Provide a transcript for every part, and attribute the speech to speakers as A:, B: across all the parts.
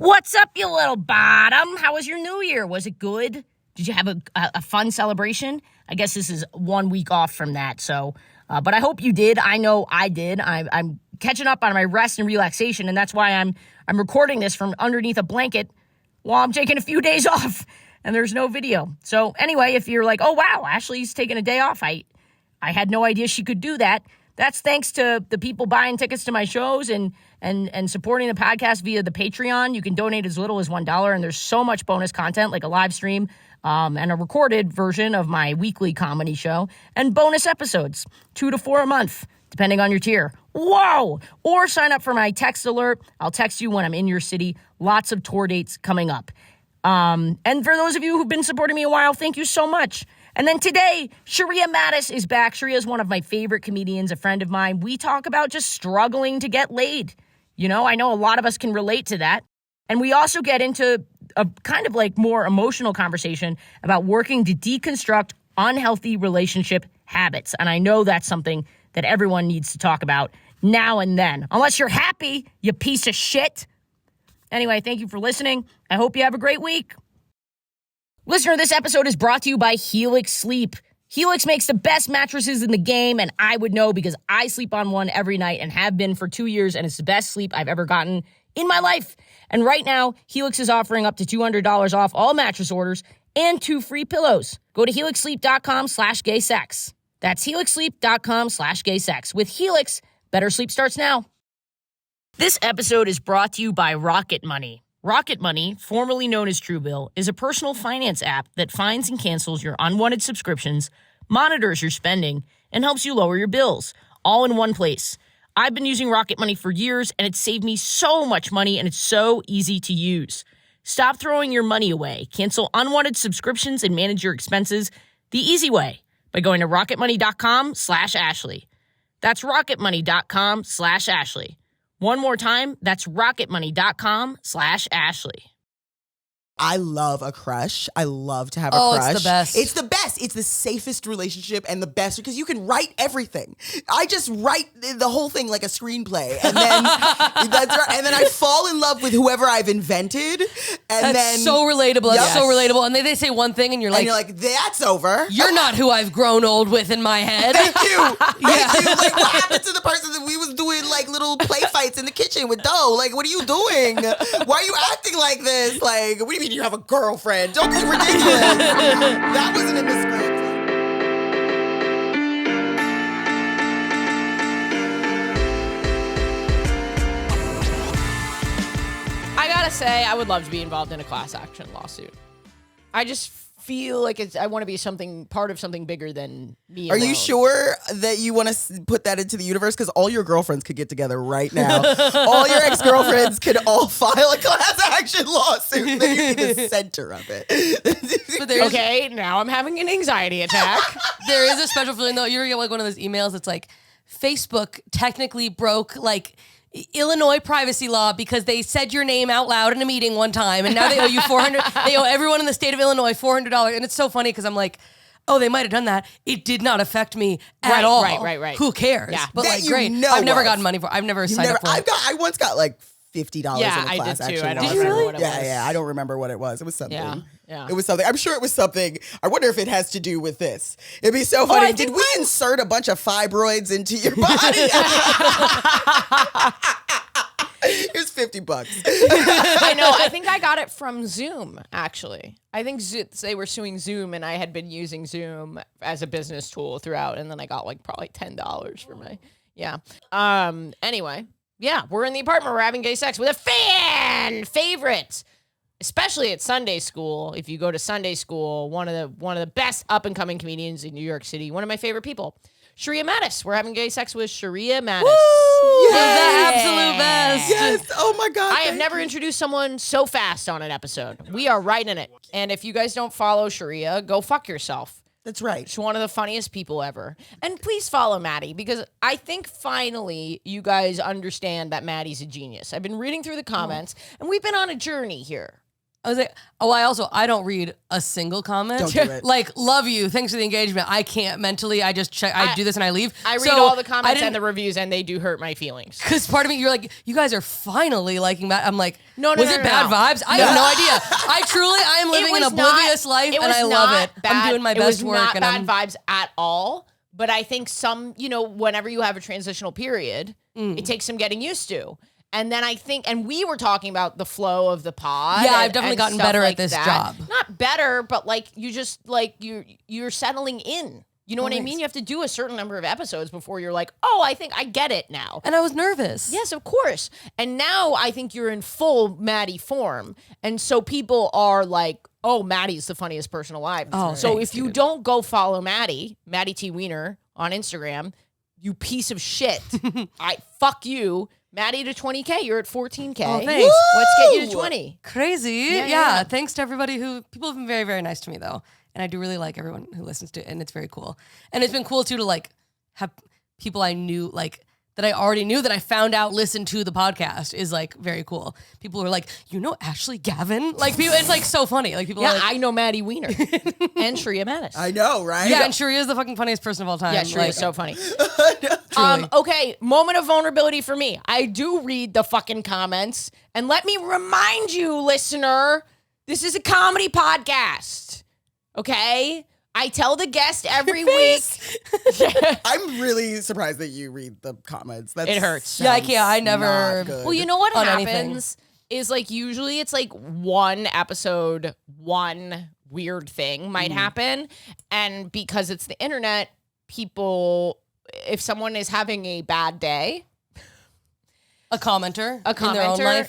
A: What's up, you little bottom? How was your New Year? Was it good? Did you have a fun celebration? I guess this is 1 week off from that, so... but I hope you did. I know I did. I'm catching up on my rest and relaxation, and that's why I'm recording this from underneath a blanket while I'm taking a few days off, and there's no video. So anyway, if you're like, oh, wow, Ashley's taking a day off, I had no idea she could do that. That's thanks to the people buying tickets to my shows and supporting the podcast via the Patreon. You can donate as little as $1, and there's so much bonus content, like a live stream and a recorded version of my weekly comedy show, and bonus episodes, 2 to 4 a month, depending on your tier. Whoa! Or sign up for my text alert. I'll text you when I'm in your city. Lots of tour dates coming up. And for those of you who've been supporting me a while, thank you so much. And then today, Sheria Mattis is back. Sheria is one of my favorite comedians, a friend of mine. We talk about just struggling to get laid. You know, I know a lot of us can relate to that. And we also get into a kind of like more emotional conversation about working to deconstruct unhealthy relationship habits. And I know that's something that everyone needs to talk about now and then. Unless you're happy, you piece of shit. Anyway, thank you for listening. I hope you have a great week. Listener, this episode is brought to you by Helix Sleep. Helix makes the best mattresses in the game, and I would know because I sleep on one every night and have been for 2 years, and it's the best sleep I've ever gotten in my life. And right now, Helix is offering up to $200 off all mattress orders and 2 free pillows. Go to helixsleep.com/gaysex. That's helixsleep.com/gaysex. With Helix, better sleep starts now. This episode is brought to you by Rocket Money. Rocket Money, formerly known as Truebill, is a personal finance app that finds and cancels your unwanted subscriptions, monitors your spending, and helps you lower your bills, all in one place. I've been using Rocket Money for years, and it's saved me so much money, and it's so easy to use. Stop throwing your money away. Cancel unwanted subscriptions and manage your expenses the easy way by going to rocketmoney.com/Ashley. That's rocketmoney.com/Ashley. One more time, that's rocketmoney.com/Ashley.
B: I love a crush. I love to have a crush.
C: Oh, it's the best.
B: It's the best. It's the safest relationship and the best because you can write everything. I just write the whole thing like a screenplay, and then that's right. And then I fall in love with whoever I've invented. And
C: That's so relatable. That's
B: Yes.
C: so relatable. And they say one thing, and you're like,
B: that's over.
C: you're not who I've grown old with in my head.
B: Thank you. Thank you. Like, what happened to the person that we was doing like little play fights in the kitchen with dough? Like, what are you doing? Why are you acting like this? Like, what do you mean you have a girlfriend? Don't be ridiculous. That wasn't in the script.
A: I gotta say, I would love to be involved in a class action lawsuit. I just feel like I want to be part of something bigger than me.
B: Are you sure that you want to put that into the universe? Because all your girlfriends could get together right now. All your ex-girlfriends could all file a class action lawsuit. Then you'd be the center of it.
A: Okay, now I'm having an anxiety attack.
C: There is a special feeling, though. You ever get like one of those emails that's like, Facebook technically broke like Illinois privacy law because they said your name out loud in a meeting one time, and now they owe you $400. They owe everyone in the state of Illinois $400, and it's so funny because I'm like, oh, they might have done that. It did not affect me at all.
A: Right.
C: Who cares?
A: Yeah.
C: But
B: That
C: like, great.
B: you know
C: I've never
B: of.
C: gotten money for. I've never signed up for it.
B: I once got like $50 in a class
A: I did too.
B: action
A: I don't
B: lawsuit.
A: remember what it was.
B: Yeah. I don't remember what it was. It was something.
A: Yeah.
B: It was something. I'm sure it was something. I wonder if it has to do with this. It'd be so funny. Did we insert a bunch of fibroids into your body? Here's $50.
D: I know. I think I got it from Zoom, actually. I think they were suing Zoom, and I had been using Zoom as a business tool throughout, and then I got like probably $10 for my, Anyway, we're in the apartment. We're having gay sex with a fan favorite, especially at Sunday school. If you go to Sunday school, one of the best up-and-coming comedians in New York City, one of my favorite people. Sheria Mattis. We're having gay sex with Sheria Mattis.
C: Woo! The absolute best.
B: Yes. Oh my God.
D: I have never introduced someone so fast on an episode. We are right in it. And if you guys don't follow Sheria, go fuck yourself.
B: That's right.
D: She's one of the funniest people ever. And please follow Maddie, because I think finally you guys understand that Maddie's a genius. I've been reading through the comments, and we've been on a journey here
C: I was like, I don't read a single comment.
B: Don't do it.
C: Like, love you. Thanks for the engagement. I can't mentally. I just check. I do this and I leave.
D: I read
C: So
D: all the comments and the reviews, and they do hurt my feelings.
C: Because part of me, you're like, you guys are finally liking that. I'm like,
D: No,
C: was it bad vibes? I have no idea. I am living an oblivious life, and I love it. I'm doing my best work.
D: It was not bad vibes at all. But I think whenever you have a transitional period, it takes some getting used to. And then I think, and we were talking about the flow of the pod.
C: Yeah, I've definitely gotten better at this job.
D: Not better, but like you just like you're settling in. You know what I mean? You have to do a certain number of episodes before you're like, oh, I think I get it now.
C: And I was nervous.
D: Yes, of course. And now I think you're in full Maddie form. And so people are like, oh, Maddie's the funniest person alive.
C: Oh,
D: so
C: thanks,
D: if you
C: dude.
D: don't go follow Maddie T. Wiener on Instagram, you piece of shit. Fuck you. Maddie to 20K. You're at 14K.
C: Oh, thanks.
D: Let's get you to 20.
C: Crazy.
D: Yeah.
C: Thanks to everybody people have been very, very nice to me though. And I do really like everyone who listens to it, and it's very cool. And it's been cool too to like have people I knew, like that I already knew that I found out listened to the podcast is like very cool. People are like, Ashley Gavin? Like people, it's like so funny. Like people are like,
D: I know Maddie Wiener and Sheria Mattis.
B: I know, right?
C: yeah, and Sheria is the fucking funniest person of all time.
D: Yeah, Sheria is so funny.
C: Truly.
D: Okay, moment of vulnerability for me. I do read the fucking comments, and let me remind you, listener, this is a comedy podcast. Okay? I tell the guest every week.
B: I'm really surprised that you read the comments.
D: It hurts.
C: Yeah, I can't. I never.
D: Well, you know what
C: on
D: happens
C: anything.
D: is like usually it's like one episode, one weird thing might happen. And because it's the internet, people, if someone is having a bad day,
C: A commenter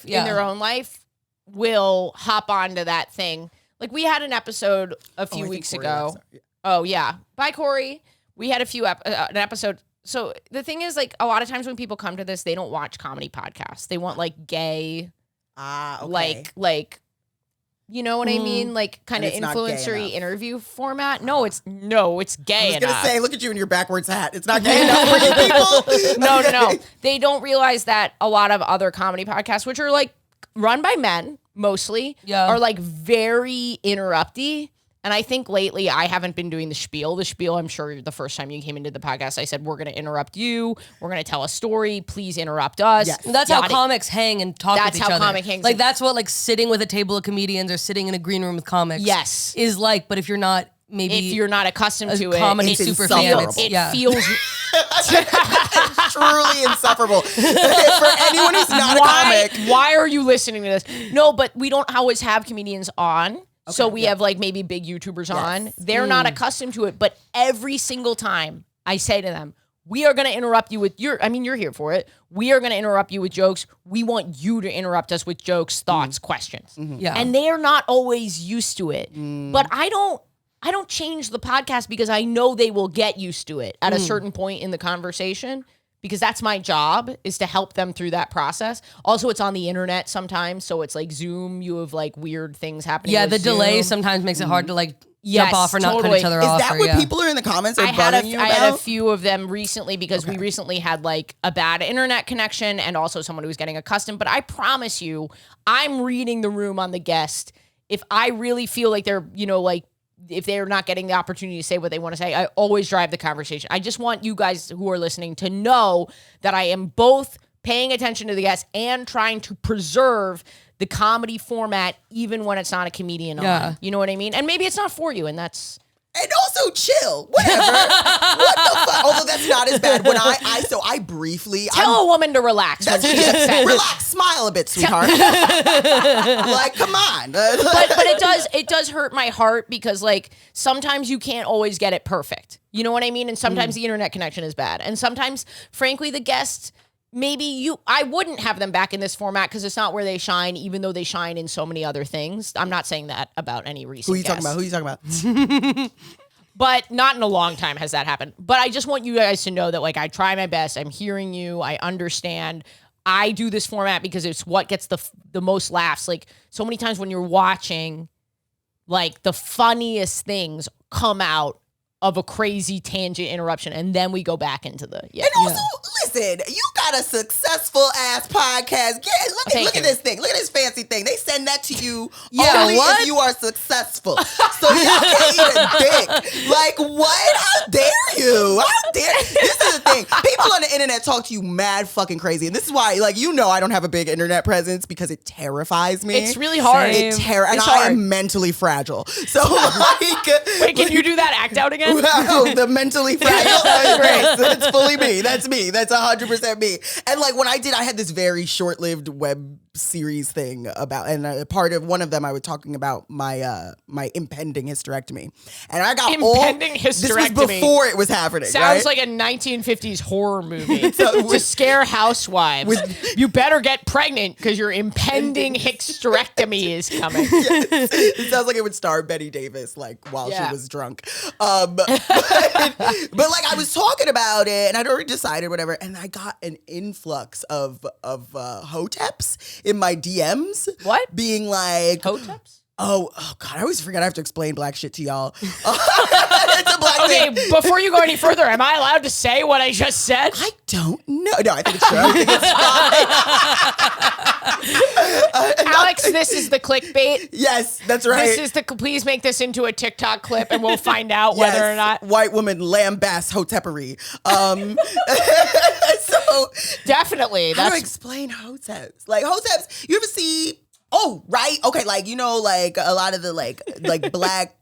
D: in their own life will hop onto that thing. Like we had an episode a few weeks ago. Oh yeah. Bye, Corey. We had an episode. So the thing is, like, a lot of times when people come to this, they don't watch comedy podcasts. They want like gay,
B: okay.
D: like, you know what I mean? Like kind of
B: it's not gay
D: influencery
B: enough.
D: interview format. No, it's gay
B: I was
D: enough.
B: gonna say, look at you in your backwards hat. It's not gay enough for you people.
D: No. They don't realize that a lot of other comedy podcasts, which are like run by men mostly, are like very interrupty. And I think lately I haven't been doing the spiel. The spiel, I'm sure the first time you came into the podcast, I said, we're going to interrupt you. We're going to tell a story. Please interrupt us.
B: Yes.
C: That's how comics hang and talk with each other.
D: That's how comic hangs.
C: Like that's what like sitting with a table of comedians or sitting in a green room with comics is like. But if you're not if
D: you're not accustomed to it,
C: comedy
B: it's
C: super fan,
D: it feels
B: It's truly insufferable. For anyone who's not a comic.
D: Why are you listening to this? No, but we don't always have comedians on. So we have like maybe big YouTubers on. They're not accustomed to it. But every single time I say to them, we are going to interrupt you with you're here for it. We are going to interrupt you with jokes. We want you to interrupt us with jokes, thoughts, questions.
C: Yeah.
D: And they are not always used to it. But I don't change the podcast because I know they will get used to it at a certain point in the conversation. Because that's my job, is to help them through that process. Also, it's on the internet sometimes, so it's like Zoom. You have like weird things happening.
C: Yeah,
D: with
C: the delay
D: Zoom.
C: sometimes makes it hard to like
D: Yes,
C: jump off or not cut
D: totally.
C: each other
B: Is
C: off.
B: that what people are in the comments are
D: I had
B: bugging you about?
D: I had a few of them recently because we recently had like a bad internet connection and also someone who was getting accustomed. But I promise you, I'm reading the room on the guest. If I really feel like they're, like, if they're not getting the opportunity to say what they want to say, I always drive the conversation. I just want you guys who are listening to know that I am both paying attention to the guests and trying to preserve the comedy format even when it's not a comedian on. You know what I mean? And maybe it's not for you, and that's...
B: And also chill, whatever. What the fuck? Although that's not as bad. When I briefly
D: Tell a woman to relax when she's upset.
B: Relax, smile a bit, sweetheart. Like, come on.
D: But it does hurt my heart because like sometimes you can't always get it perfect. You know what I mean? And sometimes the internet connection is bad. And sometimes, frankly, the guests, I wouldn't have them back in this format because it's not where they shine, even though they shine in so many other things. I'm not saying that about any recent
B: Who are you
D: guests.
B: talking about?
D: But not in a long time has that happened. But I just want you guys to know that like I try my best. I'm hearing you. I understand. I do this format because it's what gets the most laughs. Like so many times when you're watching, like the funniest things come out of a crazy tangent interruption, and then we go back into the
B: And also, listen, listen, you got a successul ass podcast. Look at this thing. Look at this fancy thing. They send that to you only if you are successful. So y'all can't eat a dick. Like, what? How dare you? How dare? This is the thing. People on the internet talk to you mad fucking crazy. And this is why, like, you know I don't have a big internet presence because it terrifies me.
D: It's really hard.
B: And I am mentally fragile. So, like...
D: Wait, can you do that act out again?
B: Wow, the mentally fragile. That's fully me. That's me. That's 100% me. And like when I had this very short-lived web series thing about, and part of one of them I was talking about my impending hysterectomy, and I got
D: impending hysterectomy.
B: This was before it was happening.
D: Sounds
B: right?
D: like a 1950s horror movie to scare housewives. You better get pregnant because your impending hysterectomy is coming.
B: Yes. It sounds like it would star Betty Davis, like while she was drunk. But like I was talking about it, and I'd already decided whatever, and I got an influx of hoteps in my DMs.
D: What?
B: Being like
D: hoteps?
B: Oh God, I always forget I have to explain black shit to y'all. It's a black thing.
D: Before you go any further, am I allowed to say what I just said?
B: I don't know. No, I think it's true. I think it's fine.
D: Alex, this is the clickbait.
B: Yes, that's right.
D: Please make this into a TikTok clip and we'll find out whether or not.
B: White woman lambaste hotepery. So
D: definitely.
B: How do I explain hoteps? Like hoteps, you ever see... Oh, right. Okay. Like, you know, like a lot of the like black,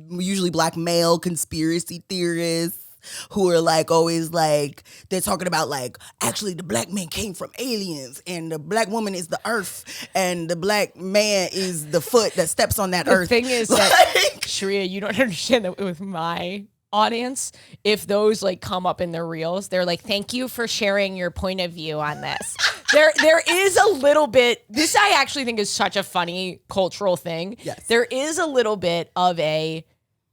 B: usually black male conspiracy theorists who are like always like, they're talking about like, actually the black man came from aliens and the black woman is the earth and the black man is the foot that steps on that earth.
D: The thing is that, Sheria, you don't understand that with my audience, if those like come up in their reels, they're like, thank you for sharing your point of view on this. There is a little bit, this I actually think is such a funny cultural thing.
B: Yes.
D: There is a little bit of a,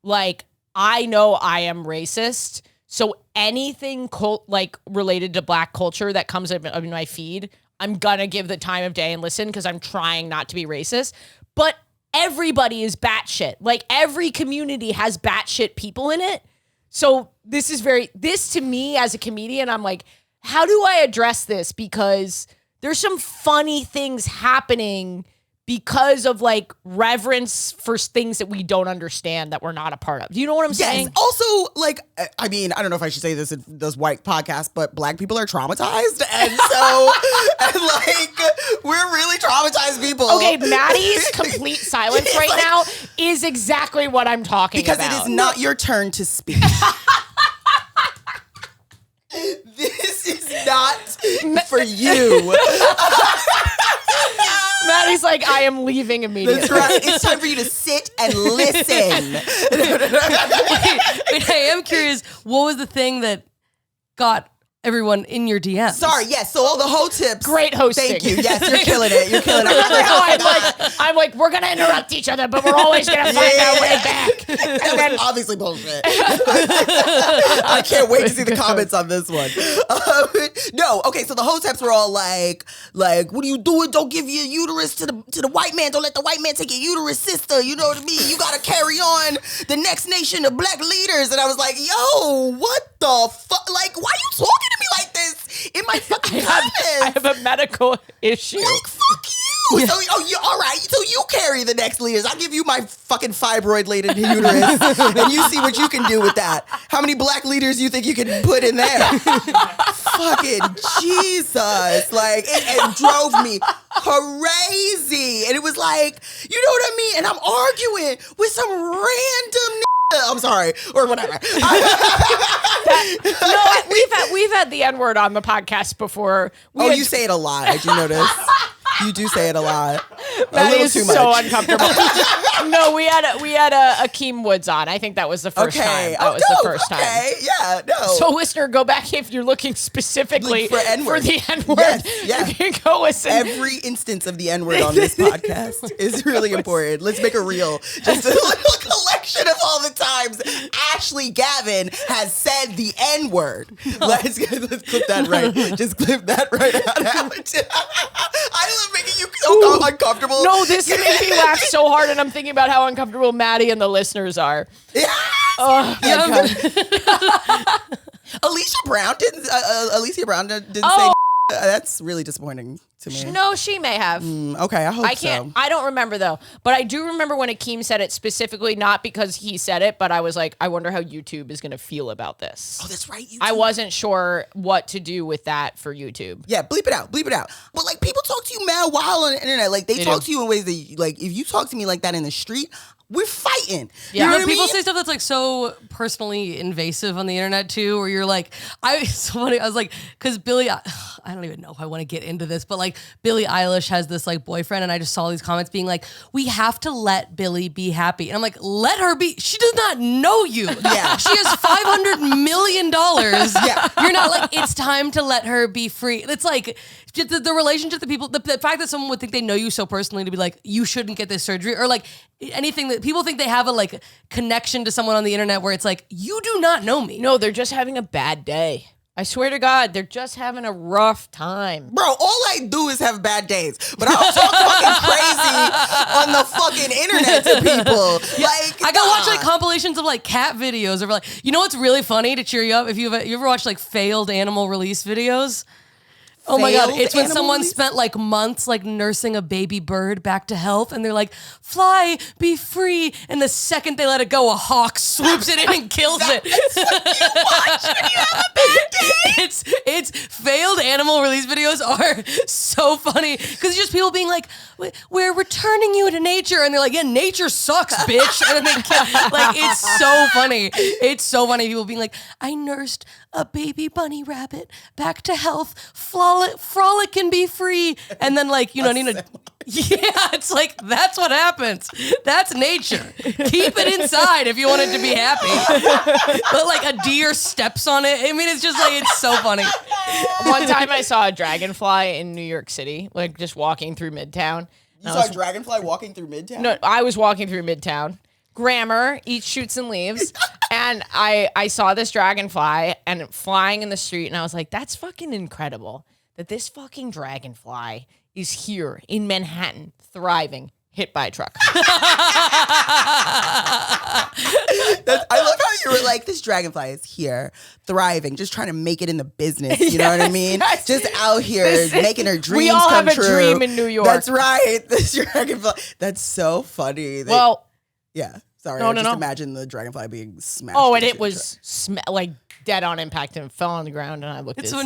D: like, I know I am racist, so anything like related to black culture that comes up in my feed, I'm gonna give the time of day and listen because I'm trying not to be racist. But everybody is batshit. Like every community has batshit people in it. So this to me as a comedian, I'm like, how do I address this? Because there's some funny things happening because of like reverence for things that we don't understand that we're not a part of. Do you know what I'm saying?
B: Also, like, I mean, I don't know if I should say this in those white podcasts, but black people are traumatized. And so, and like, we're really traumatized people.
D: Okay, Maddie's complete silence right like, now is exactly what I'm talking
B: about.
D: Because
B: it is not your turn to speak. This is not for you.
D: Maddie's like, I am leaving immediately.
B: That's right. It's time for you to sit and listen.
C: Wait, I am curious, what was the thing that got everyone in your DMs?
B: Sorry, yes. So all the hoe tips.
D: Great hosting.
B: Thank you. Yes, you're killing it. You're killing it.
D: Remember how I'm like, we're gonna interrupt each other, but we're always gonna find our way back.
B: And then obviously bullshit. I can't wait to see the comments on this one. No, okay. So the hoe tips were all like, what are you doing? Don't give your uterus to the white man. Don't let the white man take your uterus, sister. You know what I mean? You gotta carry on the next nation of black leaders. And I was like, yo, what the fuck? Like, why are you talking to me like this in my fucking comments?
D: I have a medical issue.
B: Like, fuck you. So, you all right. So you carry the next leaders. I'll give you my fucking fibroid-laden uterus, and you see what you can do with that. How many black leaders you think you can put in there? Fucking Jesus. Like, it drove me crazy. And it was like, you know what I mean? And I'm arguing with some random I'm sorry, or whatever.
D: We've had the N-word on the podcast before.
B: You say it a lot. I do notice. You do say it a lot.
D: That is so uncomfortable. No, we had Akeem Woods on. I think that was the first time. That was the first time.
B: Yeah, no.
D: So, listener, go back if you're looking specifically
B: for the
D: N-word.
B: Yes.
D: You can go listen.
B: Every instance of the N-word on this podcast is really important. Let's make a reel. Just a little collection of all the times Ashley Gavin has said the N-word. Let's clip that right. Just clip that right out. I love making you so uncomfortable.
D: No, this makes me laugh so hard, and I'm thinking about how uncomfortable Maddie and the listeners are.
B: Yeah. Alicia Brown didn't say. That's really disappointing to me.
D: No, she may have.
B: Okay, I hope
D: I can't. I don't remember though. But I do remember when Akeem said it specifically, not because he said it, but I was like, I wonder how YouTube is going to feel about this.
B: Oh, that's right. YouTube.
D: I wasn't sure what to do with that for YouTube.
B: Yeah, bleep it out. But like, people talk to you mad wild on the internet. Like, they talk to you in ways that, like, if you talk to me like that in the street, we're fighting.
C: Yeah,
B: You know what
C: people
B: I mean?
C: say stuff that's like so personally invasive on the internet too, where you're like, it's funny. I was like, because I don't even know if I want to get into this, but like Billie Eilish has this like boyfriend, and I just saw these comments being like, we have to let Billie be happy, and I'm like, let her be. She does not know you.
B: Yeah,
C: she has $500 million.
B: Yeah,
C: you're not like, it's time to let her be free. It's like the relationship that people, the fact that someone would think they know you so personally to be like, you shouldn't get this surgery, or like anything that people think they have a like connection to someone on the internet where it's like, you do not know me.
D: No, they're just having a bad day. I swear to God, they're just having a rough time.
B: Bro, all I do is have bad days. But I don't talk fucking crazy on the fucking internet to people. Like,
C: I gotta watch like compilations of like cat videos of like, you know what's really funny to cheer you up? If you ever watched like failed animal release videos? Oh my God, it's when someone spent like months like nursing a baby bird back to health, and they're like, fly, be free. And the second they let it go, a hawk swoops it in and kills it.
B: That's what you watch when you have a bad day.
C: It's failed animal release videos are so funny because it's just people being like, we're returning you to nature, and they're like, yeah, nature sucks, bitch. And then they like, it's so funny. It's so funny. People being like, I nursed a baby bunny rabbit back to health, frolic and be free, and then like, you know, yeah, it's like, that's what happens. That's nature. Keep it inside if you want it to be happy. But like a deer steps on it. I mean, it's just like, it's so funny.
D: One time I saw a dragonfly in New York City, like just walking through Midtown.
B: You saw a dragonfly walking through Midtown?
D: No, I was walking through Midtown. Grammar, eat shoots and leaves. And I saw this dragonfly and flying in the street, and I was like, that's fucking incredible that this fucking dragonfly is here in Manhattan, thriving, hit by a truck.
B: I love how you were like, this dragonfly is here, thriving, just trying to make it in the business. You know what I mean?
D: Yes.
B: Just out here making her dreams
D: We all
B: come
D: have
B: true.
D: a dream in New York.
B: That's right. This dragonfly. That's so funny.
D: Well,
B: yeah. Sorry.
D: No,
B: I
D: no,
B: just
D: no.
B: imagine the dragonfly being smashed.
D: oh, and
B: into
D: it was like dead on impact and fell on the ground, and I looked at
C: So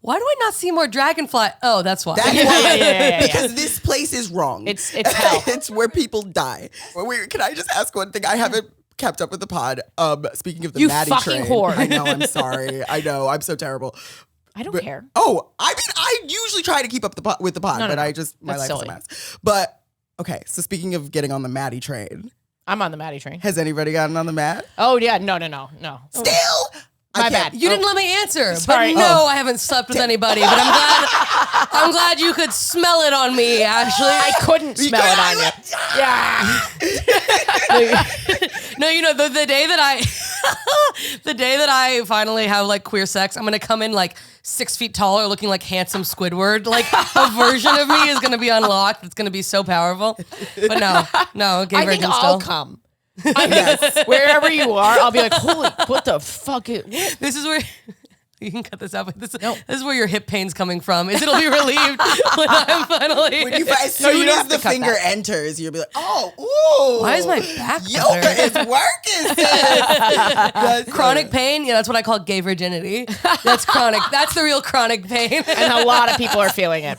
C: why do I not see more dragonfly? Oh, that's why.
B: That's why.
D: Yeah.
B: Because this place is wrong.
D: It's hell.
B: It's where people die. Wait, can I just ask one thing? I haven't kept up with the pod. Speaking of the
D: You
B: Maddie
D: fucking
B: train.
D: whore.
B: I know, I'm sorry. I know, I'm so terrible.
D: I don't care.
B: Oh, I mean, I usually try to keep up with the pod,
D: No,
B: but
D: no.
B: I just, my
D: That's
B: life is a mess. But, okay, so speaking of getting on the Maddie train,
D: I'm on the Maddie train.
B: has anybody gotten on the Matt?
D: Oh, yeah. No.
B: Still?
D: My
B: I can't-
D: bad.
C: You didn't let me answer.
D: Sorry.
C: But no,
B: Oh.
C: I haven't slept with anybody. But I'm glad you could smell it on me, Ashley.
D: I couldn't smell it on you. Yeah.
C: No, you know, the day that I finally have like queer sex, I'm gonna come in like 6 feet taller, looking like handsome Squidward. Like a version of me is gonna be unlocked. It's gonna be so powerful. But no, gay
D: I
C: virgin
D: think
C: still.
D: I'll come. Wherever you are, I'll be like, holy, what the fuck? What?
C: This is where you can cut this out. But this is where your hip pain's coming from. Is it'll be relieved when I'm finally.
B: When as soon
D: don't
B: as
D: have
B: the
D: to cut
B: finger
D: that.
B: enters, you'll be like, oh, ooh.
C: Why is my back
B: Yoga
C: better?
B: is working, sis.
C: Chronic pain? Yeah, that's what I call gay virginity. That's chronic. That's the real chronic pain.
D: And a lot of people are feeling it.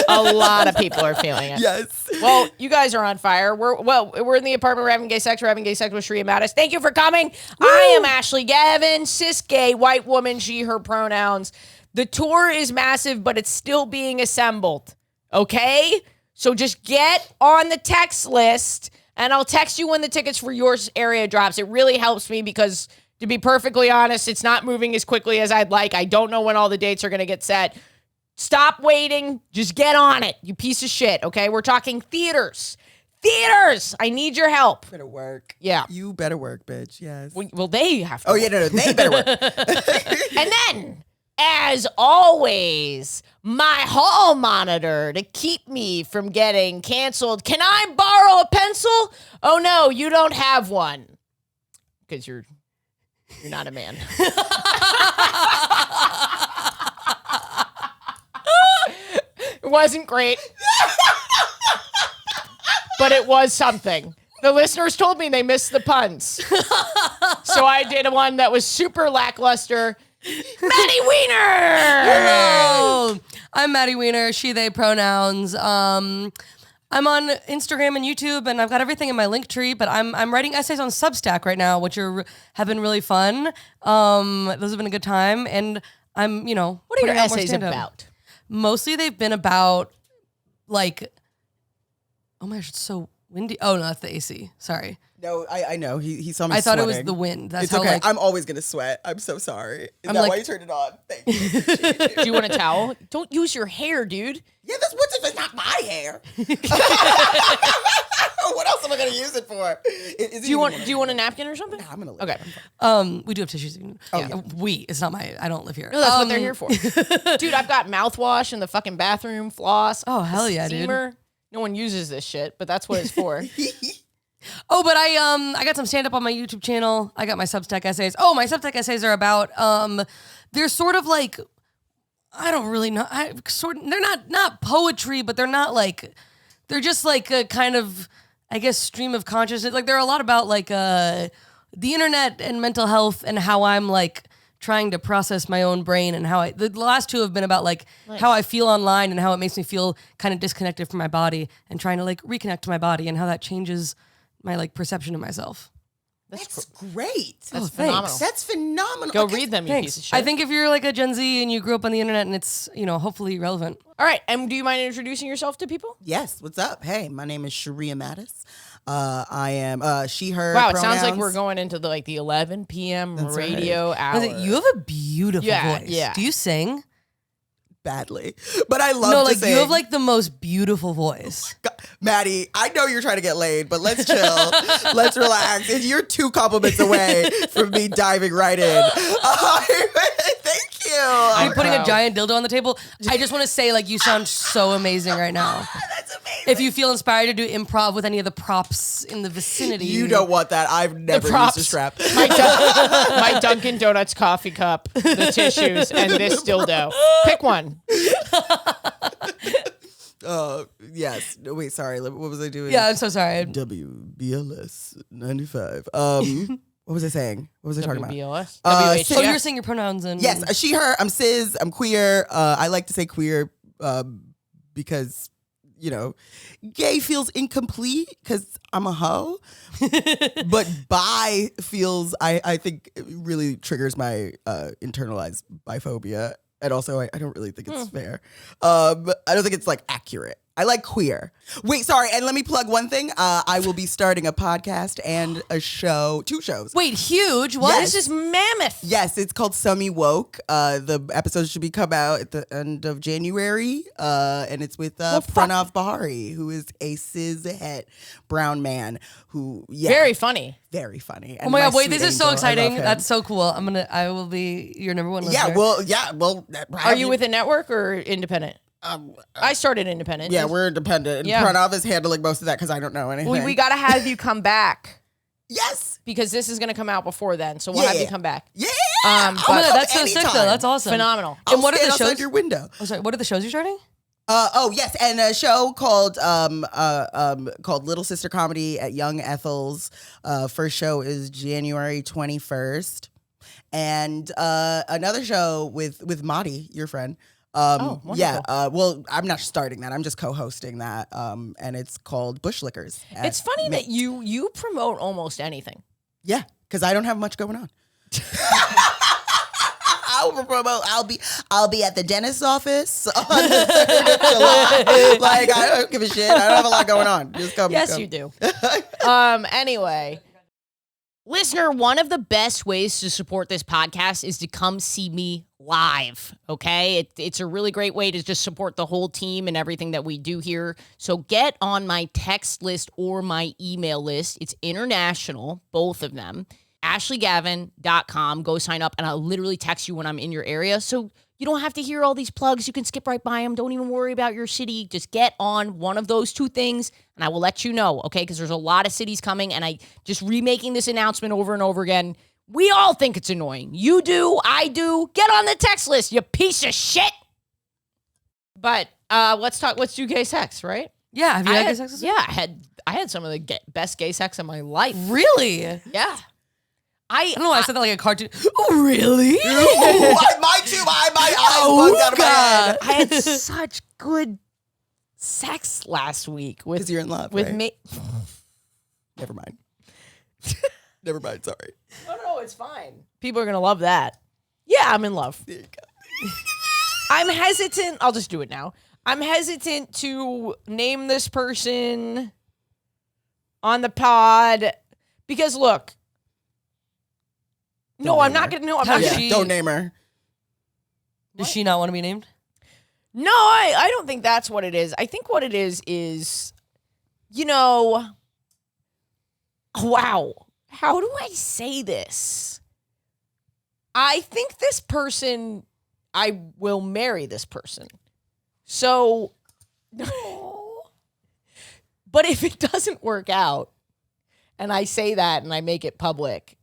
D: A lot of people are feeling it.
B: Yes.
D: Well, you guys are on fire. We're in the apartment. We're having gay sex. We're having gay sex with Sheria Mattis. Thank you for coming. I am Ashley Gavin, cis gay white woman, she, her pronouns. The tour is massive, but it's still being assembled. Okay? So just get on the text list, and I'll text you when the tickets for your area drops. It really helps me because, to be perfectly honest, it's not moving as quickly as I'd like. I don't know when all the dates are going to get set. Stop waiting. Just get on it, you piece of shit, okay? We're talking theaters. Theaters! I need your help.
B: Better work.
D: Yeah.
B: You better work, bitch. Yes.
D: Well, they have to.
B: Oh, yeah, no, they better work.
D: And then, as always, my hall monitor to keep me from getting canceled. Can I borrow a pencil? Oh, no, you don't have one. Because you're You're not a man. It wasn't great. But it was something. The listeners told me they missed the puns. So I did one that was super lackluster. Maddie Wiener!
C: Hello. I'm Maddie Wiener, she, they pronouns. I'm on Instagram and YouTube, and I've got everything in my link tree, but I'm writing essays on Substack right now, which have been really fun. Those have been a good time, and I'm,
D: What are your essays about?
C: Mostly they've been about, like, oh my gosh, it's so windy. Oh, no, that's the AC. Sorry.
B: No, I know. He saw me
C: I thought
B: sweating.
C: it was the wind. That's
B: It's
C: how,
B: okay.
C: like,
B: I'm always going to sweat. I'm so sorry. Is
C: I'm
B: that
C: like-
B: why you turned it on? Thank you.
D: Do you want a towel? Don't use your hair, dude.
B: Yeah, that's what's if it's not my hair. What else am I going to use it for?
D: Do you want a napkin or something?
B: I'm going to
D: Okay.
C: we do have tissues.
B: yeah.
C: It's not I don't live here.
D: No, that's what they're here for. Dude, I've got mouthwash in the fucking bathroom, floss.
C: Oh, hell yeah, dude.
D: steamer. No one uses this shit, but that's what it's for.
C: Oh, but I got some stand up on my YouTube channel. I got my Substack essays. Oh, my Substack essays are about they're sort of like, I don't really know. They're not poetry, but they're just like a kind of, I guess, stream of consciousness. Like they're a lot about like the internet and mental health and how I'm like trying to process my own brain and how the last two have been about like how I feel online and how it makes me feel kind of disconnected from my body and trying to like reconnect to my body and how that changes my like perception of myself.
B: That's great.
D: That's
C: thanks.
D: phenomenal.
B: That's phenomenal.
D: Go
B: Okay.
D: read them, you
C: Thanks.
D: piece of shit.
C: I think if you're like a Gen Z and you grew up on the internet and it's, hopefully relevant.
D: All right, and do you mind introducing yourself to people?
B: Yes. What's up? Hey, my name is Sheria Mattis. I am she, her
D: Wow, it
B: pronouns.
D: sounds like we're going into the 11 p.m.
B: That's
D: radio hour.
C: You have a beautiful voice.
D: Yeah.
C: Do you sing?
B: badly. But I love
C: No,
B: to
C: like
B: sing.
C: you have like the most beautiful voice.
B: God, Maddie, I know you're trying to get laid, but let's chill. Let's relax. And you're 2 compliments away from me diving right in. Thank you.
C: I'm putting a giant dildo on the table. I just want to say, like, you sound so amazing right now.
B: That's amazing.
C: If you feel inspired to do improv with any of the props in the vicinity,
B: You don't want that. I've never used a strap.
D: My Dunkin' Donuts coffee cup, the tissues, and this dildo. Pick one.
B: Yes. No, wait, sorry. What was I doing?
C: Yeah, I'm so sorry.
B: WBLS 95. What was I saying? What was I talking about?
D: WBLS?
C: So you
D: WHGS?
C: were saying your pronouns and
B: Yes, she, her. I'm cis. I'm queer. I like to say queer because, you know, gay feels incomplete because I'm a hoe. But bi feels, I think, it really triggers my internalized biphobia. And also, I don't really think it's fair. I don't think it's, like, accurate. I like queer. Wait, sorry. And let me plug one thing. I will be starting a podcast and a show, 2 shows.
C: Wait, huge? What?
B: Yes.
D: This is mammoth.
B: Yes, it's called Summy Woke. The episodes should be come out at the end of January. And it's with Pranav Bahari, who is a cis-het brown man who,
D: Very funny.
B: very funny.
C: Oh my God, wait, this is so exciting. That's so cool. I will be your number one listener.
B: well.
D: Are you with a network or independent? I started independent.
B: Yeah, we're independent. And
D: Yeah.
B: Pranav is handling most of that because I don't know anything.
D: We got to have you come back
B: Yes.
D: because this is going to come out before then. So we'll have you come back.
B: Yeah.
C: Oh my God, that's so sick though. That's awesome.
D: Phenomenal.
C: And what are the
B: outside
C: shows?
B: your window?
C: Oh, sorry, what are the shows you're starting?
B: Yes, and a show called Little Sister Comedy at Young Ethel's. First show is January 21st, and another show with Maddie, your friend.
D: wonderful.
B: Well, I'm not starting that. I'm just co-hosting that. And it's called Bush Lickers.
D: It's funny that you promote almost anything.
B: Yeah, because I don't have much going on. I'll be at the dentist's office on the 3rd of July. Like, I don't give a shit. I don't have a lot going on. Just come.
D: Yes,
B: come.
D: you do. Anyway, listener, one of the best ways to support this podcast is to come see me live. Okay, it's a really great way to just support the whole team and everything that we do here. So get on my text list or my email list. It's international, both of them. AshleyGavin.com. Go sign up, and I'll literally text you when I'm in your area. So you don't have to hear all these plugs. You can skip right by them. Don't even worry about your city. Just get on one of those 2 things, and I will let you know, okay? Because there's a lot of cities coming, and I just remaking this announcement over and over again. We all think it's annoying. You do, I do. Get on the text list, you piece of shit. But let's do gay sex, right?
C: Yeah, have you had gay sex this week?
D: Yeah, I had some of the best gay sex of my life.
C: Really?
D: Yeah.
C: I don't know why I said that like a cartoon. Oh, really?
B: Ooh, my eyes bugged out of my head.
D: I had such good sex last week with
B: Because you're in love,
D: with
B: right?
D: me.
B: Never mind. Never mind, sorry.
D: No, it's fine. People are gonna love that. Yeah, I'm in love.
B: There you go.
D: I'm hesitant. I'll just do it now. I'm hesitant to name this person on the pod because look. No, I'm not gonna. No, I'm not
C: Has
D: gonna.
C: she-
B: Don't name her.
C: Does she not want to be named?
D: No, I don't think that's what it is. I think what it is, wow. How do I say this? I think this person, I will marry this person. So, but if it doesn't work out, and I say that and I make it public,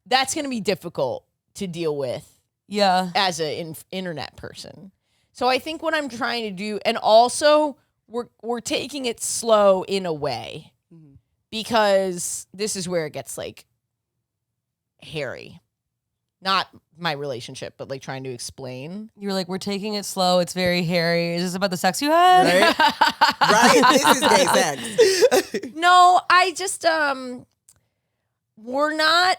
D: that's going to be difficult to deal with.
C: Yeah.
D: As an internet person. So I think what I'm trying to do, and also we're taking it slow in a way because this is where it gets like hairy. Not my relationship, but like trying to explain.
C: You were like, we're taking it slow. It's very hairy. Is this about the sex you had?
B: Right? Right? This is gay sex.
D: No, I just we're not.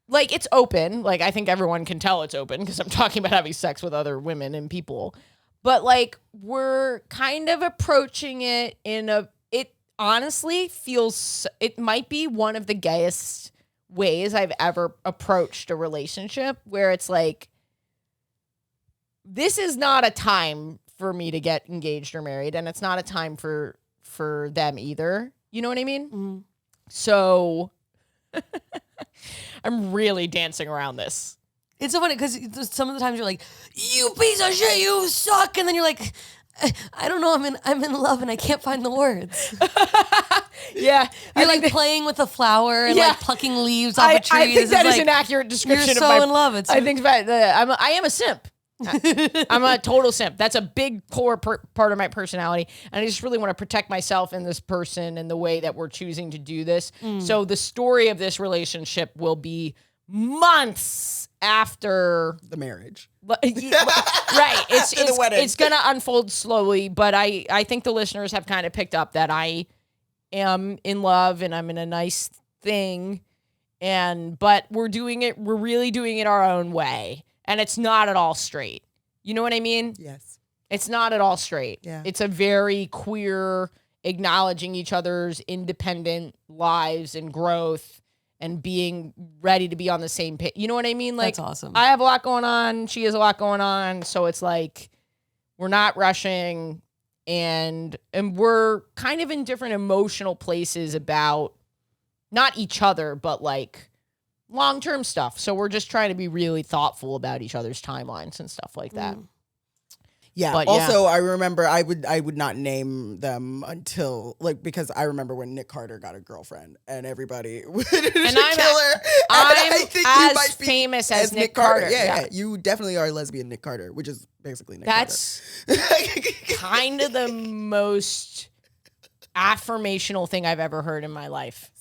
D: Like, it's open. Like, I think everyone can tell it's open because I'm talking about having sex with other women and people. But, like, we're kind of approaching it it honestly feels, it might be one of the gayest ways I've ever approached a relationship where it's like, this is not a time for me to get engaged or married. And it's not a time for them either. You know what I mean?
C: Mm-hmm.
D: So... I'm really dancing around this.
C: It's so funny because some of the times you're like, you piece of shit, you suck. And then you're like, I don't know, I'm in love and I can't find the words.
D: Yeah.
C: You're like playing with a flower and like plucking leaves off a tree.
D: I think
C: This
D: that is
C: like,
D: an accurate description
C: you're
D: of
C: so
D: my...
C: in love. It's
D: I think that I am a simp. I'm a total simp. That's a big core part of my personality. And I just really want to protect myself and this person and the way that we're choosing to do this. So the story of this relationship will be months after
B: The marriage.
D: right.
B: After the wedding.
D: It's going to unfold slowly, but I think the listeners have kind of picked up that I am in love and I'm in a nice thing. But we're really doing it our own way. And it's not at all straight. You know what I mean?
B: Yes.
D: It's not at all straight.
B: Yeah.
D: It's a very queer, acknowledging each other's independent lives and growth and being ready to be on the same page. You know what I mean? Like,
C: That's awesome.
D: I have a lot going on. She has a lot going on. So it's like, we're not rushing and we're kind of in different emotional places about not each other, but like, long-term stuff. So we're just trying to be really thoughtful about each other's timelines and stuff like that.
B: Yeah.
D: But,
B: also, I remember I would not name them until because I remember when Nick Carter got a girlfriend and everybody wanted to kill her.
D: I'm
B: I think
D: as
B: you might be
D: famous as Nick Carter.
B: Yeah, you definitely are lesbian Nick Carter, which is basically Nick
D: That's kind of the most affirmational thing I've ever heard in my life.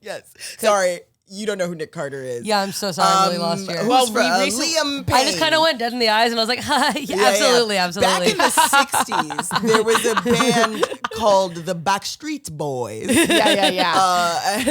B: Yes. Sorry. You don't know who Nick Carter is.
C: Yeah, I'm so sorry. I really lost you.
B: Well,
D: we recently-
B: Liam Payne.
C: I just kind of went dead in the eyes and I was like, absolutely.
B: Back in the 60s, there was a band called the Backstreet Boys.
D: Yeah.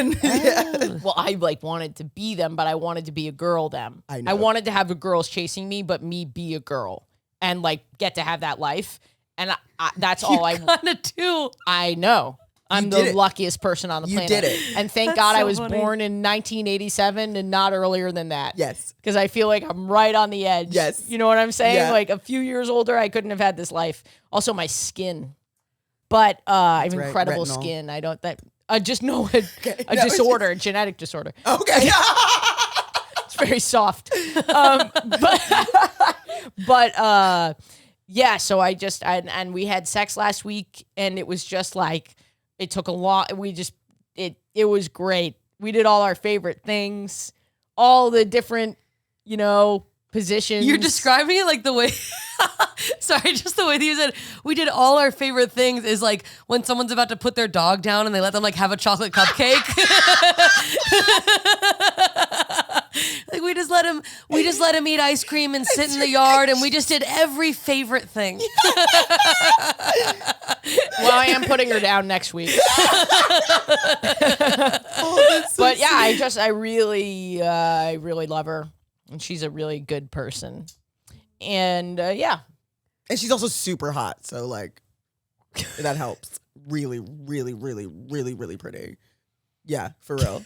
D: Well, I wanted to be them, but I wanted to be a girl them.
B: I know.
D: I wanted to have the girls chasing me, but me be a girl and get to have that life. And that's all I
C: kind of do.
D: I know. I'm
B: did
D: the
B: it.
D: luckiest person on the planet.
B: did it.
D: And thank
C: That's
D: God I
C: so
D: was
C: funny.
D: born in 1987 and not earlier than that.
B: Yes.
D: Because I feel like I'm right on the edge.
B: Yes.
D: You know what I'm saying?
B: Yeah.
D: Like a few years older, I couldn't have had this life. Also, my skin. But I have
B: right,
D: incredible
B: retinol.
D: skin. I don't that I just know a
B: No,
D: disorder, a genetic disorder.
B: Okay.
D: It's very soft. Yeah, so and we had sex last week and it was just it took a lot. It was great. We did all our favorite things. all the different, positions.
C: You're describing it like the way, sorry, just the way that you said, we did all our favorite things is like when someone's about to put their dog down and they let them like have a chocolate cupcake. Like we just let him eat ice cream and sit in the yard, and we just did every favorite thing.
D: Well, I am putting her down next week. But yeah, I really love her, and she's a really good person. And yeah,
B: And she's also super hot, so like that helps. Really, really, really, really, really pretty. Yeah, for real.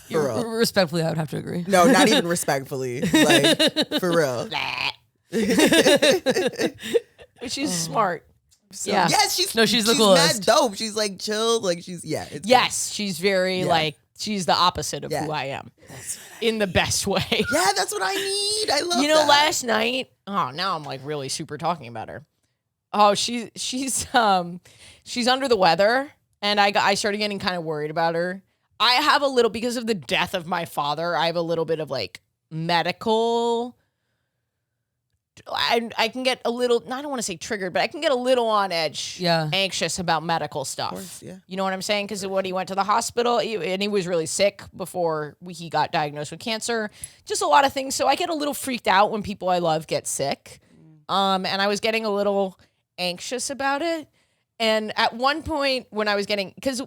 B: For real.
C: Respectfully, I would have to agree.
B: No, not even respectfully. Like, for real.
D: but she's smart.
B: So,
D: Yeah.
B: Yes, she's
C: the
B: she's
C: coolest.
B: mad dope. She's like chill. Like she's it's
D: Yes, she's very
B: Yeah.
D: she's the opposite of
B: Yeah.
D: who I am, in the best way.
B: Yeah, that's what I need. I love that.
D: Last night. Oh, now I'm like really super talking about her. Oh, she's under the weather, and I started getting kind of worried about her. I have a little, because of the death of my father, I have a little bit of like medical. I can get a little, I don't want to say triggered, but I can get a little on edge, anxious about medical stuff.
B: course, yeah.
D: You know what I'm saying? Because when he went to the hospital, and he was really sick before he got diagnosed with cancer, just a lot of things. So I get a little freaked out when people I love get sick. And I was getting a little anxious about it. And at one point when I was getting, because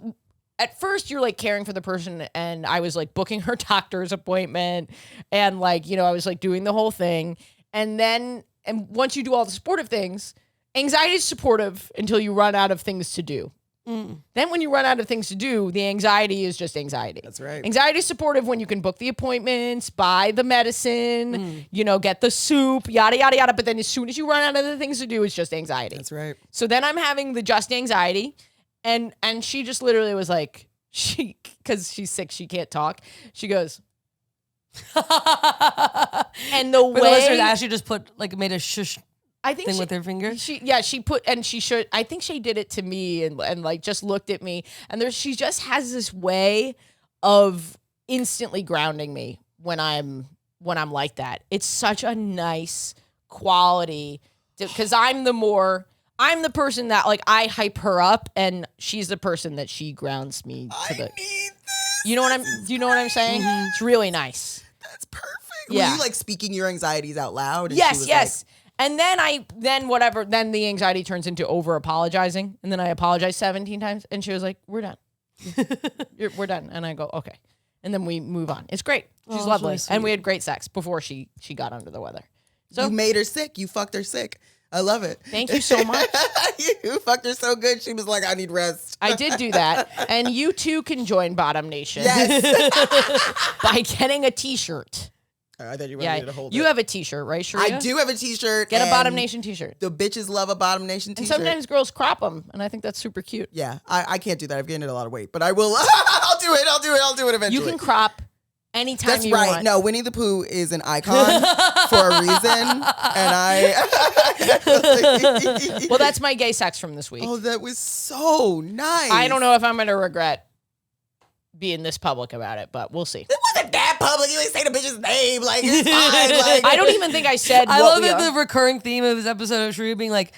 D: at first you're like caring for the person, and I was like booking her doctor's appointment, and like, I was like doing the whole thing. And once you do all the supportive things, anxiety is supportive until you run out of things to do. Then when you run out of things to do, the anxiety is just anxiety.
B: That's right.
D: Anxiety is supportive when you can book the appointments, buy the medicine, get the soup, yada, yada, yada. But then as soon as you run out of the things to do, it's just anxiety.
B: That's right.
D: So then I'm having the just anxiety. And she just literally was like, because she's sick, she can't talk. She goes, and the
C: For the listeners,
D: way
C: Ashley just made a shush
D: I think
C: thing with her finger.
D: she put, and she should, I think she did it to me and like just looked at me, and she just has this way of instantly grounding me when I'm like that. It's such a nice quality, because I'm the person that like I hype her up, and she's the person that she grounds me to the.
B: Need this.
D: Do you know what I'm saying?
C: Mm-hmm.
D: It's really nice.
B: That's perfect.
D: Yeah.
B: Were you like speaking your anxieties out loud? And
D: Yes,
B: she was
D: yes. And then then the anxiety turns into over apologizing, and then I apologize 17 times, and she was like, "We're done. We're done." And I go, "Okay." And then we move on. It's great. She's
C: that's
D: lovely,
C: really sweet.
D: and we had great sex before she got under the weather. So
B: you made her sick. You fucked her sick. I love it.
D: thank you so much.
B: You fucked her so good. She was like, I need rest.
D: I did do that, and you too can join Bottom Nation
B: Yes.
D: by getting a T-shirt.
B: Oh, I thought you wanted me to hold
D: You
B: it.
D: have a T-shirt, right, Sheria?
B: I do have a t-shirt.
D: Get a
B: and
D: Bottom Nation T-shirt.
B: The bitches love a Bottom Nation
D: And
B: t-shirt.
D: sometimes girls crop them, and I think that's super cute.
B: Yeah, I can't do that. I've gained a lot of weight, but I will. I'll do it eventually.
D: You can crop anytime
B: That's
D: you
B: right.
D: want.
B: No, Winnie the Pooh is an icon for a reason, and I.
D: Well, that's my gay sex from this week.
B: Oh, that was so nice.
D: I don't know if I'm going to regret being this public about it, but we'll see.
B: It wasn't that public. You didn't say the bitch's name. Like, it's fine. Like,
D: I don't even think I said
C: I
D: what
C: love
D: we
C: that
D: are.
C: the recurring theme of this episode of Sheria being like,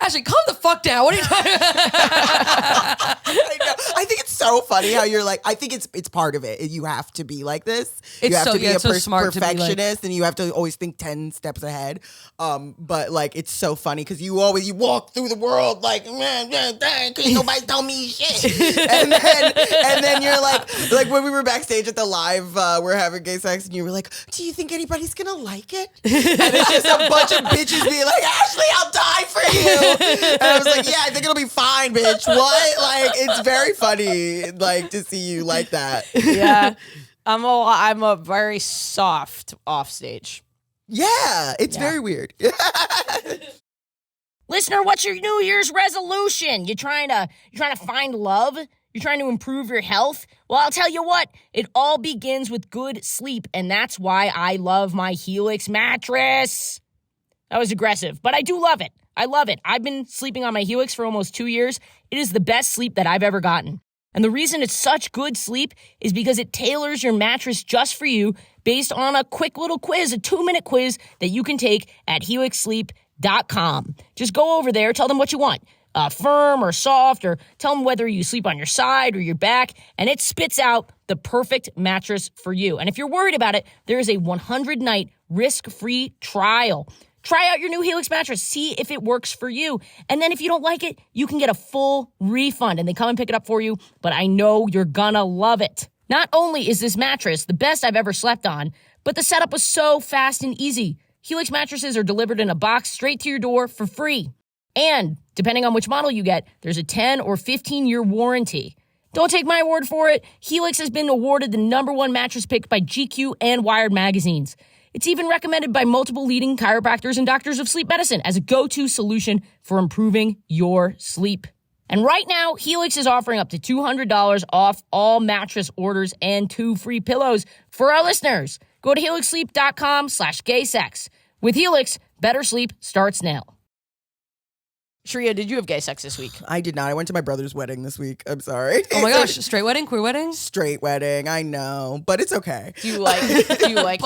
C: Ashley, calm the fuck down. What are you talking about?
B: I know. I think it's so funny how you're like, I think it's part of it. You have to be like this. You
C: It's
B: have
C: so-
B: to be
C: yeah,
B: a
C: it's so smart to be like-
B: perfectionist, and you have to always think 10 steps ahead. But like, it's so funny because you walk through the world like, man, dang, cause nobody told me shit. and then you're like when we were backstage at the live, we're having gay sex, and you were like, do you think anybody's gonna like it? And it's just a bunch of bitches being like, Ashley, I'll die for you. And I was like, yeah, I think it'll be fine, bitch. What? Like, it's very funny, like, to see you like that.
D: Yeah. I'm a very soft offstage.
B: Yeah, it's very weird.
A: Listener, what's your New Year's resolution? You're trying to find love? You're trying to improve your health? Well, I'll tell you what, it all begins with good sleep, and that's why I love my Helix mattress. That was aggressive, but I do love it. I love it. I've been sleeping on my Helix for almost 2 years. It is the best sleep that I've ever gotten. And the reason it's such good sleep is because it tailors your mattress just for you based on a quick little quiz, a 2-minute quiz that you can take at helixsleep.com. Just go over there, tell them what you want, firm or soft, or tell them whether you sleep on your side or your back, and it spits out the perfect mattress for you. And if you're worried about it, there is a 100-night risk-free trial. Try out your new Helix mattress. See if it works for you. And then if you don't like it, you can get a full refund and they come and pick it up for you. But I know you're gonna love it. Not only is this mattress the best I've ever slept on, but the setup was so fast and easy. Helix mattresses are delivered in a box straight to your door for free. And depending on which model you get, there's a 10 or 15-year warranty. Don't take my word for it. Helix has been awarded the #1 mattress pick by GQ and Wired magazines. It's even recommended by multiple leading chiropractors and doctors of sleep medicine as a go-to solution for improving your sleep. And right now, Helix is offering up to $200 off all mattress orders and 2 free pillows for our listeners. Go to helixsleep.com/gaysex. With Helix, better sleep starts now.
D: Sheria, did you have gay sex this week?
B: I did not. I went to my brother's wedding this week. I'm sorry.
C: Oh my gosh, straight wedding, queer wedding?
B: Straight wedding. I know, but it's okay.
D: Do you like
C: But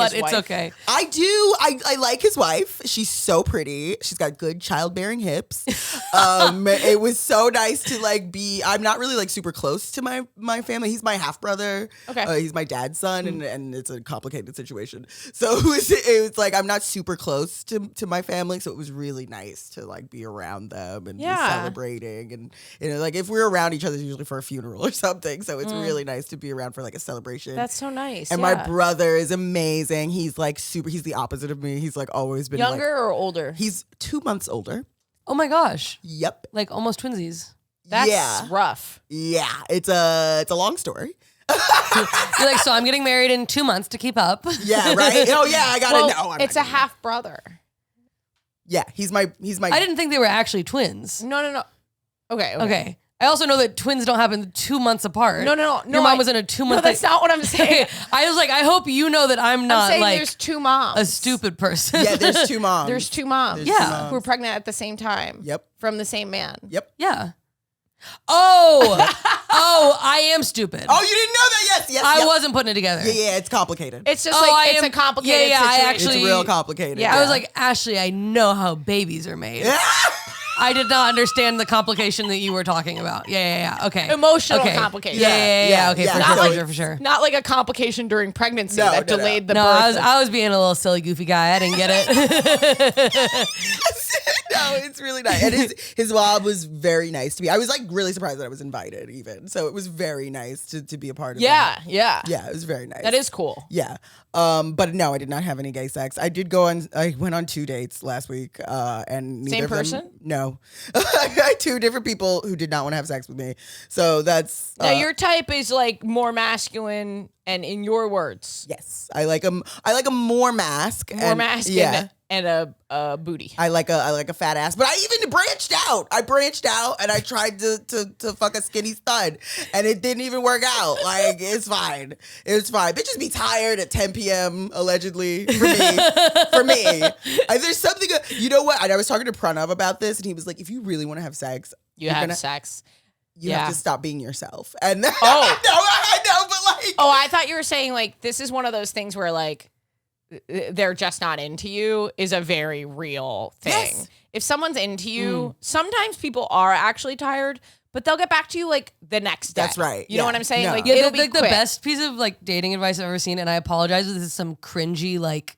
D: his
C: it's
D: wife?
C: okay.
B: I do. I like his wife. She's so pretty. She's got good childbearing hips. It was so nice to like be. I'm not really like super close to my family. He's my half brother.
D: Okay.
B: He's my dad's son, and it's a complicated situation. So it was like I'm not super close to my family. So it was really nice to like be around them and be celebrating, and like if we're around each other, it's usually for a funeral or something. So it's really nice to be around for like a celebration.
D: That's so nice.
B: And my brother is amazing. He's like super. He's the opposite of me. He's like always been
D: younger or older?
B: He's 2 months older.
C: Oh my gosh.
B: Yep.
C: Like almost twinsies.
D: That's rough.
B: Yeah. It's a long story.
C: You're like, so I'm getting married in 2 months to keep up.
B: Yeah. Right. Oh yeah. I gotta know.
D: It's a half brother.
B: Yeah. He's my.
C: I didn't think they were actually twins.
D: No. Okay.
C: Okay. I also know that twins don't happen 2 months apart.
D: No.
C: Your mom was in a 2-month.
D: No, that's not what I'm saying.
C: I was like, I hope you know that I'm not
D: saying
C: like
D: there's 2 moms.
C: a stupid person.
B: Yeah. There's 2 moms.
D: There's 2 moms.
B: There's
C: Yeah.
B: 2 moms.
D: who were pregnant at the same time.
B: Yep.
D: From the same man.
B: Yep.
C: Yeah. Oh, I am stupid.
B: Oh, you didn't know that? Yes.
C: I
B: yep.
C: wasn't putting it together.
B: Yeah. It's complicated.
D: It's just
C: I
D: it's
C: am-
D: a complicated
C: yeah, I
D: situation.
C: actually-
B: It's real complicated.
D: Yeah.
C: I was like, Ashley, I know how babies are made. I did not understand the complication that you were talking about. Yeah. Okay.
D: Emotional
C: okay.
D: complication.
C: Yeah. Okay,
B: Yeah.
C: for
B: Not
C: sure,
B: like-
C: for sure.
D: Not like a complication during pregnancy
B: No,
D: that
B: no.
D: delayed the
C: No,
D: birth.
C: I was being a little silly, goofy guy. I didn't get it.
B: No, it's really nice. And his mom was very nice to me. I was like really surprised that I was invited even. So it was very nice to be a part of that.
D: Yeah.
B: Yeah, it was very nice.
D: That is cool.
B: Yeah. But no, I did not have any gay sex. I went on 2 dates last week. And neither
D: Same
B: of them-
D: person?
B: No. I had 2 different people who did not want to have sex with me. So that's
D: Now your type is like more masculine, and in your words,
B: yes. I like a more mask.
D: more masculine
B: Yeah.
D: and a booty.
B: I like a fat ass, but I even branched out. I branched out and I tried to fuck a skinny stud, and it didn't even work out. Like it's fine. It's fine. Bitches be tired at 10 p.m. allegedly for me. There's something. You know what? I was talking to Pranav about this, and he was like, "If you really want to have sex,
D: You have sex.
B: You
D: Yeah.
B: have to stop being yourself." And
D: Oh.
B: I know, but like,
D: Oh, I thought you were saying like this is one of those things where like they're just not into you is a very real thing.
B: Yes.
D: If someone's into you, sometimes people are actually tired, but they'll get back to you like the next day.
B: That's right.
D: You know
B: Yeah.
D: what I'm saying?
B: No.
D: Like
C: Yeah,
D: it'll
C: the,
D: be
C: like the
D: quick.
C: best piece of like dating advice I've ever seen, and I apologize if this is some cringy like,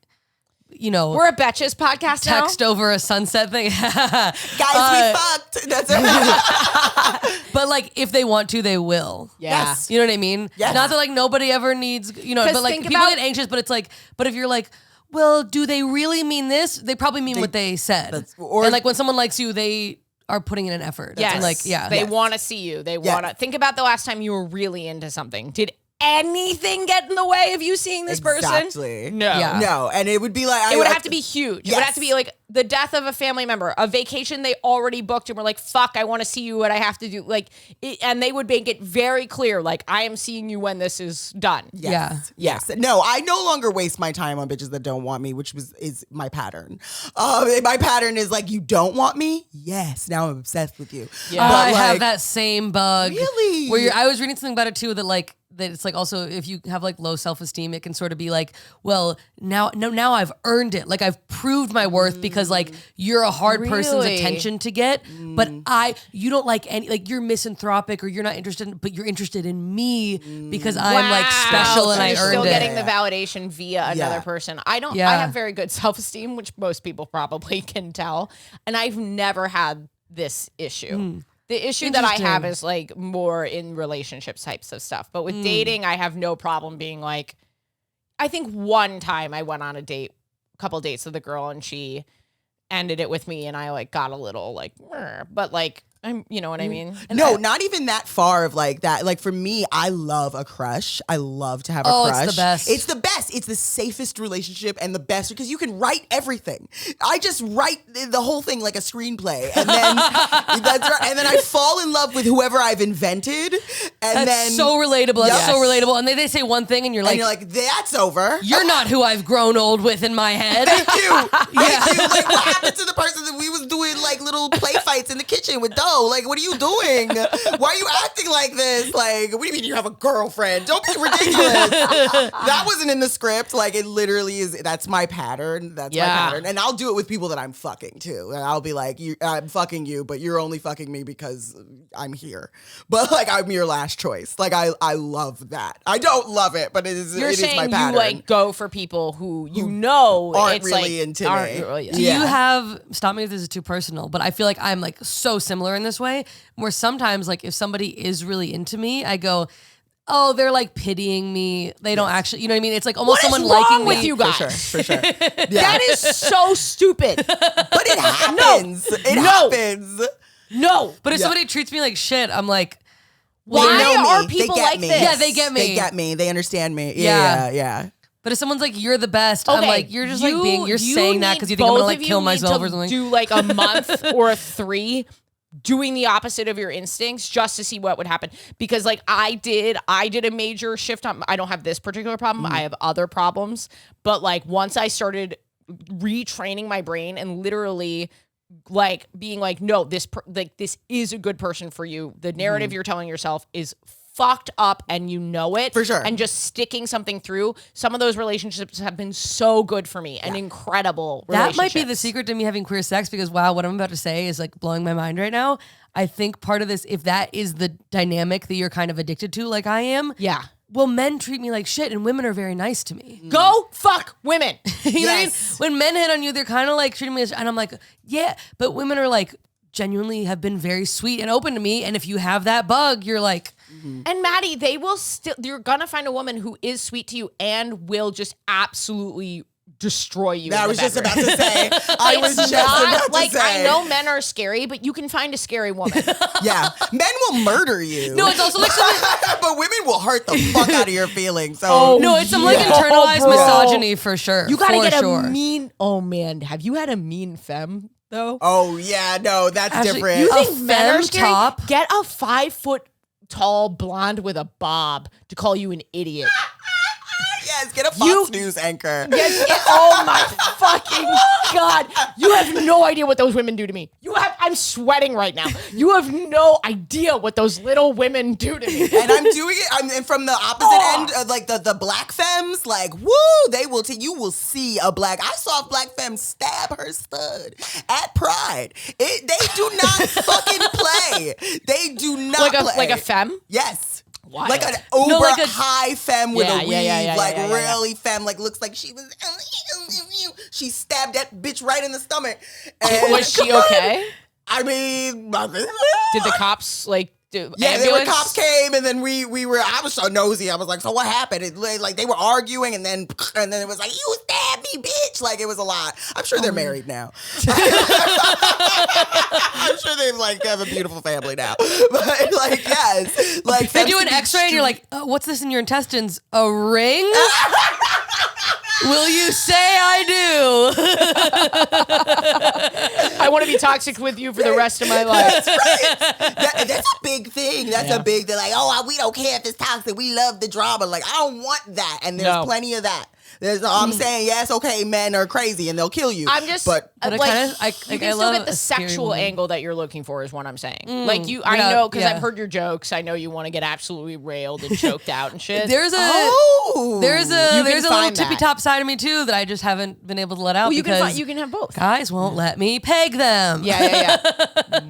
C: you know,
D: We're a Betches podcast now.
C: text over a sunset thing.
B: guys, we fucked. That's it.
C: But like, if they want to, they will.
D: Yeah.
B: Yes.
C: You know what I mean?
B: Yes.
C: Not that like nobody ever needs, you know,
D: 'Cause
C: but like
D: think
C: people
D: about-
C: get anxious, but it's like, but if you're like, well, do they really mean this? They probably mean what they said.
B: or-
C: and like when someone likes you, they are putting in an effort.
D: Yes.
C: And like, yeah.
D: They want to see you. They want to think about the last time you were really into something. Did anything get in the way of you seeing this person?
B: Exactly.
D: No.
C: Yeah.
B: No, and it would be like
D: It would have to be huge. It would have to
B: Yes.
D: be like the death of a family member, a vacation they already booked, and we're like, fuck, I want to see you, what I have to do. Like, and they would make it very clear, like, I am seeing you when this is done.
B: Yes. Yes. No, I no longer waste my time on bitches that don't want me, which is my pattern. My pattern is like, you don't want me? Yes. Now I'm obsessed with you.
D: Yeah.
C: I
B: But,
C: have
B: like,
C: that same bug.
B: Really?
C: Where I was reading something about it too, that it's like also if you have like low self-esteem, it can sort of be like, well, now I've earned it. Like I've proved my worth because like you're a hard person's
D: Really?
C: attention to get, but you don't like any, like you're misanthropic or you're not interested, but you're interested in me because I'm like special
D: So
C: and I
D: you're
C: earned
D: still
C: it.
D: getting the validation via another
B: Yeah.
D: person. I
C: Yeah.
D: have very good self-esteem, which most people probably can tell, and I've never had this issue. The issue that I have
C: Interesting.
D: is like more in relationships types of stuff. But with dating, I have no problem being like, I think one time I went on a couple dates with a girl and she ended it with me and I like got a little like, but like, you know what I mean? And
B: No, not even that far of like that. Like for me, I love a crush. I love to have a crush.
C: It's the best.
B: It's the best. It's the safest relationship and the best because you can write everything. I just write the whole thing like a screenplay, and then that's right. And then I fall in love with whoever I've invented, and
C: That's
B: then
C: so relatable. That's so
B: Yes.
C: relatable. And they say one thing and you're
B: and
C: like,
B: you're like, that's over.
C: you're not who I've grown old with in my head.
B: Thank you. Thank you. Like, what happened to the person that we was doing like little play fights in the kitchen with dough? Like, what are you doing? Why are you acting like this? Like, what do you mean you have a girlfriend? Don't be ridiculous. That wasn't in the script. Like, it literally is. That's my pattern. That's my pattern. And I'll do it with people that I'm fucking too. And I'll be like, I'm fucking you, but you're only fucking me because I'm here. But like, I'm your last choice. Like, I love that. I don't love it, but it is
D: you're
B: it is
D: saying
B: my
D: you
B: pattern.
D: like go for people who you know
B: aren't
D: it's
B: really
D: like,
B: into me.
D: aren't really-
C: Do
B: Yeah.
C: you have, stop me if this is too personal, but I feel like I'm like so similar in this way where sometimes like if somebody is really into me, I go, oh, they're like pitying me. They don't actually, you know what I mean? It's like almost
D: What is
C: someone
D: wrong
C: liking
D: with
C: me.
D: you guys?
B: For sure. Yeah.
D: That is so stupid.
B: But it happens. It happens.
D: No.
C: But if
B: Yeah.
C: somebody treats me like shit, I'm like,
B: They
D: Why
B: know me.
D: are
B: They
D: people
B: get
D: like
B: me.
D: this?
C: Yeah, they get me.
B: They get me. They understand me.
C: Yeah.
B: Yeah.
C: but if someone's like, you're the best, I'm like, you're just like you're saying that because you think I'm
D: both
C: gonna like
D: of you
C: kill
D: need
C: myself
D: to
C: or something.
D: Do like a month or 3 doing the opposite of your instincts just to see what would happen. Because like I did a major shift on, I don't have this particular problem. I have other problems. But like once I started retraining my brain and literally like being like, no, this is a good person for you. The narrative you're telling yourself is fucked up and you know it.
B: For sure.
D: And just sticking something through. Some of those relationships have been so good for me and incredible
C: That might be the
D: relationships.
C: secret to me having queer sex because wow, what I'm about to say is like blowing my mind right now. I think part of this, if that is the dynamic that you're kind of addicted to, like I am,
D: Yeah.
C: well, men treat me like shit and women are very nice to me.
D: Go fuck women.
C: You know what I mean?
B: Yes.
C: When men hit on you, they're kind of like treating me as, and I'm like, yeah, but women are like genuinely have been very sweet and open to me. And if you have that bug, you're like,
D: And Maddie, they will still, you're going to find a woman who is sweet to you and will just absolutely destroy you.
B: I
D: in the
B: was just
D: bedroom.
B: about to say. I was
D: It's
B: just
D: not
B: about
D: like,
B: to say.
D: I know men are scary, but you can find a scary woman.
B: Yeah. Men will murder you.
C: no, it's also like something.
B: But women will hurt the fuck out of your feelings. So
C: No, it's some like
D: Yeah.
C: internalized
D: Bro.
C: misogyny for sure.
D: You got to
C: for
D: get
C: sure.
D: a mean, oh man, have you had a mean femme though?
B: Oh yeah, no, that's
C: Actually,
B: different.
D: You
C: A
D: think men are
C: femme
D: scary?
C: top?
D: Get a 5 foot tall blonde with a bob to call you an idiot.
B: Yes, get a Fox News anchor.
D: Oh my fucking God. You have no idea what those women do to me. I'm sweating right now. You have no idea what those little women do to me.
B: And I'm doing it. I'm from the opposite end, of like the black femmes. Like, woo, they will. You will see a black. I saw a black femme stab her stud at Pride. They do not fucking play. They do not play.
D: Like a femme?
B: Yes.
D: Wild.
B: Like an uber
C: like a-
B: high femme with
D: Yeah,
B: a weave,
D: yeah,
B: like
D: yeah.
B: really femme, like looks like she was. She stabbed that bitch right in the stomach. And
D: Was she okay?
B: I mean,
D: Did the cops like
B: Yeah, there were
D: ambulance?
B: cops came, and then we were. I was so nosy. I was like, "So what happened?" Like they were arguing, and then it was like, "You stabbed me, bitch!" Like it was a lot. I'm sure they're married now. I'm sure they like have a beautiful family now. But like, yes, like
C: They do an X-ray, and you're like, "What's this in your intestines? A ring?" Will you say I do?
D: I want to be toxic with you for the rest of my life.
B: That's right. That's a big thing. That's a big thing. Like, oh, we don't care if it's toxic. We love the drama. Like, I don't want that. And there's plenty of that. I'm saying, yes, okay, men are crazy and they'll kill you.
D: I'm just,
B: but
C: I
D: like,
C: kinda- I-
D: you
C: like,
D: can
C: I
D: still
C: love
D: get the
C: a scary
D: sexual
C: woman.
D: angle that you're looking for is what I'm saying. Like I know, because I've heard your jokes. I know you want to get absolutely railed and choked out and shit.
C: There's a
B: oh,
C: there's
D: You
C: a
D: can
C: little
D: find
C: tippy
D: that.
C: top side of me too that I just haven't been able to let out
D: Well,
C: because
D: you can have both.
C: guys won't let me peg them.
D: Yeah.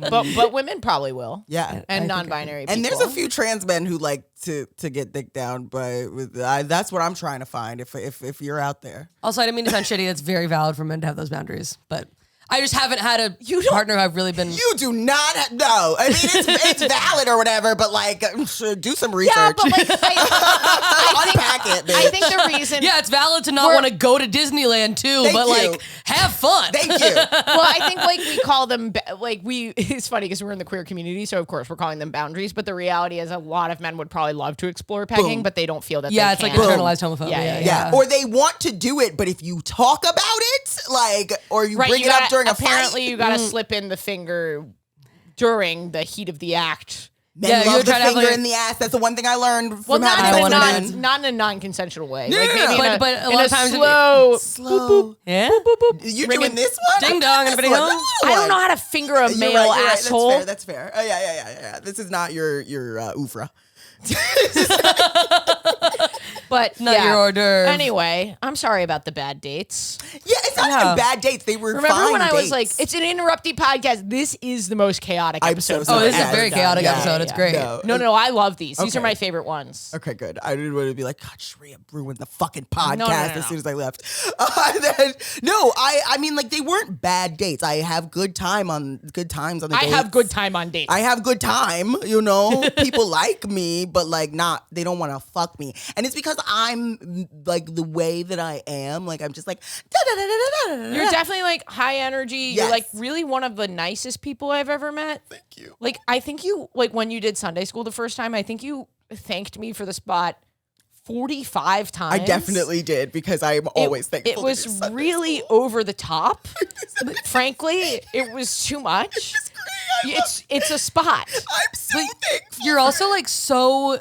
D: but women probably will.
B: yeah.
D: And non-binary people.
B: And there's a few trans men who like to get dick down, but that's what I'm trying to find. If you're out there,
C: Also, I didn't mean to sound shitty. It's very valid for men to have those boundaries, but I just haven't had a partner who I've really been.
B: you do not know. I mean, it's valid or whatever, but like, do some research.
D: Yeah, but like, I
B: Unpack it, bitch.
D: I think the reason.
C: Yeah, it's valid to not want to go to Disneyland too,
B: Thank
C: but
B: you.
C: like have fun.
B: Thank you.
D: Well, I think like we call them it's funny because we're in the queer community, so of course we're calling them boundaries. But the reality is, a lot of men would probably love to explore pegging, but they don't feel that.
C: Yeah,
D: they
C: it's like
D: can.
C: internalized homophobia.
D: Yeah.
B: Or they want to do it, but if you talk about it, like, or you bring it up during a
D: apparently
B: fight,
D: you gotta slip in the finger during the heat of the act.
B: men
C: Yeah, you
B: love the
C: try to have,
B: finger
C: like-
B: in the ass. That's the one thing I learned
D: Well,
B: from
D: not
B: having
D: in,
B: sex
D: a
B: with men.
D: not in a non-consensual way.
B: No,
D: Like
B: no,
D: maybe
B: no.
D: in a,
C: But a
D: in
C: lot
D: a
C: of times
D: slow.
C: Yeah.
B: You're
D: Ring
B: doing
D: it.
B: this one?
C: Ding dong,
B: This
C: anybody
B: one.
C: home?
B: The little
D: I don't
B: one.
D: know how to finger a
B: You're
D: male
B: right, you're right.
D: asshole.
B: That's fair. Oh, yeah. This is not your oeuvre.
D: But
C: Not your hors d'oeuvre.
D: Anyway, I'm sorry about the bad dates.
B: Yeah, it's not
C: Yeah.
B: even bad dates. They were
D: Remember
B: fine
D: when I was
B: dates.
D: like, it's an interrupted podcast. This is the most chaotic
B: I'm
D: episode.
B: so
C: Oh,
B: sorry.
C: this is a
B: Yeah,
C: very
B: yeah,
C: chaotic
B: yeah,
C: episode. It's great.
B: No.
D: I love these. These are
B: Okay.
D: my favorite ones.
B: Okay, good. I didn't want to be like, God, Sheria ruined the fucking podcast
D: No.
B: as soon as I left. I mean, like, they weren't bad dates. I have good times on the
D: I
B: dates.
D: have good time on dates.
B: I have good time, you know. People like me, but like they don't want to fuck me. And it's because I'm like the way that I am. Like I'm just like
D: You're definitely like high energy.
B: Yes.
D: You're like really one of the nicest people I've ever met.
B: Thank you.
D: Like I think you like when you did Sunday school the first time, I think you thanked me for the spot 45 times.
B: I definitely did because I'm always thankful.
D: It
B: to
D: was
B: do Sunday
D: really
B: school.
D: over the top. Frankly, it was too much. It's a spot.
B: I'm so thankful.
C: You're also like so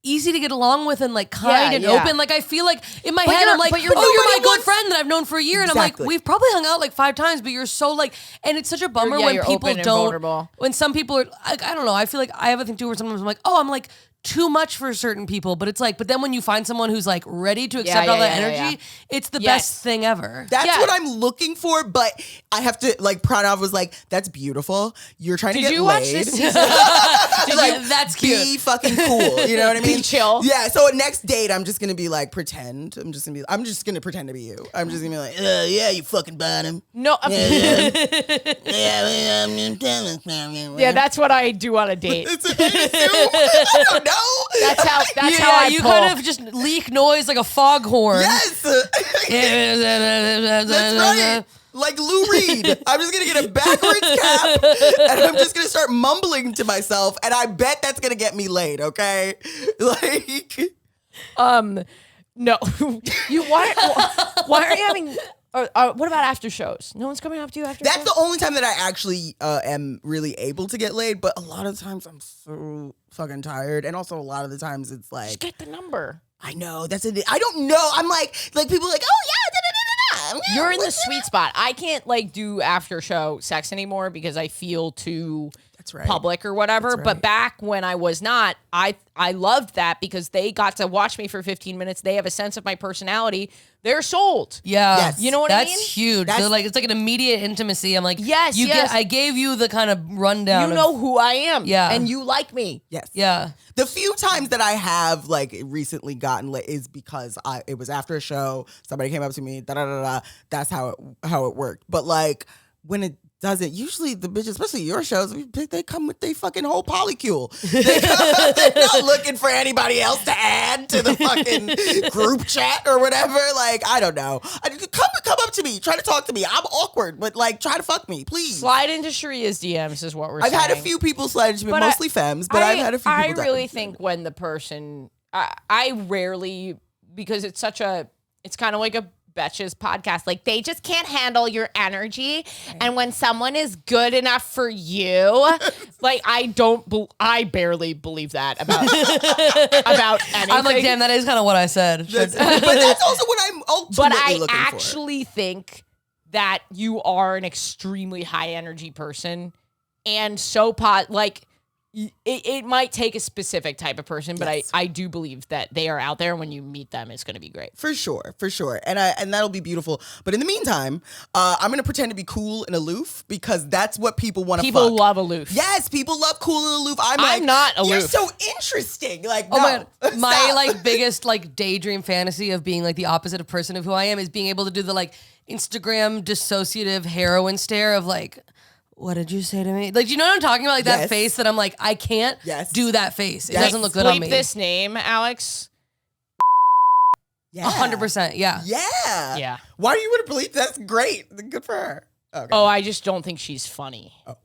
C: easy to get along with and like kind and
D: yeah.
C: open. Like I feel like in my
D: But
C: head
D: you're-
C: I'm like,
D: but
C: oh,
D: you're-
C: you're my
B: nobody
C: good
B: wants-
C: friend that I've known for a year, and I'm
B: Exactly.
C: like, we've probably hung out like 5 times, but you're so like, and it's such a bummer
D: Yeah,
C: when
D: you're
C: people
D: open and
C: don't.
D: vulnerable.
C: When some people are, I don't know. I feel like I have a thing too where sometimes I'm like, oh, I'm like too much for certain people, but it's like, but then when you find someone who's like ready to accept all that energy, it's the
D: Yes.
C: best thing ever.
B: That's
D: Yeah.
B: what I'm looking for, but I have to like. Pranav was like, "That's beautiful. You're trying to
D: Did
B: get
D: you watch
B: laid."
D: this season?
B: Like,
C: That's
B: Be
C: cute.
B: fucking cool. You know what I mean?
D: Be chill.
B: Yeah. So next date, I'm just gonna be like pretend. I'm just gonna pretend to be you. I'm just gonna be like, yeah, you fucking bottom.
D: No. Yeah, that's what I do on a date.
B: It's a I don't know.
D: That's how
C: Yeah,
D: I
C: you
D: pull.
C: kind of just leak noise like a foghorn.
B: Yes. That's right. Like Lou Reed. I'm just gonna get a backwards cap and I'm just gonna start mumbling to myself, and I bet that's gonna get me laid, okay? Like
D: No, you why are you having? What about after shows? No one's coming up to you after.
B: that's
D: shows?
B: the only time that I actually am really able to get laid, but a lot of times I'm so fucking tired, and also a lot of the times it's like,
D: Just get the number.
B: I know that's it. I don't know. I'm like people are like, oh yeah, da-da-da-da-da.
D: You're in the sweet spot. I can't like do after show sex anymore because I feel too
B: That's right.
D: public or whatever.
B: That's
D: But
B: right.
D: back when I was not, I loved that because they got to watch me for 15 minutes. They have a sense of my personality. They're sold.
C: Yeah,
B: Yes.
D: You know what I
C: that's
D: mean?
C: huge.
B: That's-
C: So, like it's like an immediate intimacy. I'm like,
D: Yes, yes.
C: I gave you the kind of rundown.
D: You
C: of-
D: know who I am.
C: Yeah.
D: And you like me.
B: Yes.
C: yeah.
B: The few times that I have like recently gotten lit is because it was after a show. Somebody came up to me. Da da da da. That's how it worked. But like when doesn't. Usually the bitches, especially your shows, they come with their fucking whole polycule. They're not looking for anybody else to add to the fucking group chat or whatever. Like, I don't know. Come up to me. Try to talk to me. I'm awkward, but like, try to fuck me, please.
D: Slide into Sharia's DMs is what we're saying.
B: I've had a few people slide into me, mostly femmes, but I've had a few people.
D: I really think when the person, I rarely, because it's kind of like a Betches podcast. Like, they just can't handle your energy. And when someone is good enough for you, like, I barely believe that about anything.
C: I'm like, damn, that is kind of what I said.
B: But that's also what I'm ultimately looking for.
D: But I actually think that you are an extremely high energy person. And so, it might take a specific type of person, but yes. I do believe that they are out there. When you meet them, it's going to be great.
B: For sure. And that'll be beautiful. But in the meantime, I'm going to pretend to be cool and aloof because that's what people want to fuck.
D: People love aloof.
B: Yes, people love cool and aloof.
D: I'm not aloof.
B: You're so interesting. Like,
C: oh
B: no.
C: my God. My like biggest like daydream fantasy of being like the opposite of person of who I am is being able to do the like Instagram dissociative heroin stare of like, what did you say to me? Like, do you know what I'm talking about? Like that face that I'm like, I can't do that face. It doesn't look good on me.
D: Bleep this name, Alex.
B: Yeah.
C: 100%. Yeah.
B: Yeah. Why do you want to bleep? That's great. Good for her. Okay.
D: Oh, I just don't think she's funny.
B: Oh.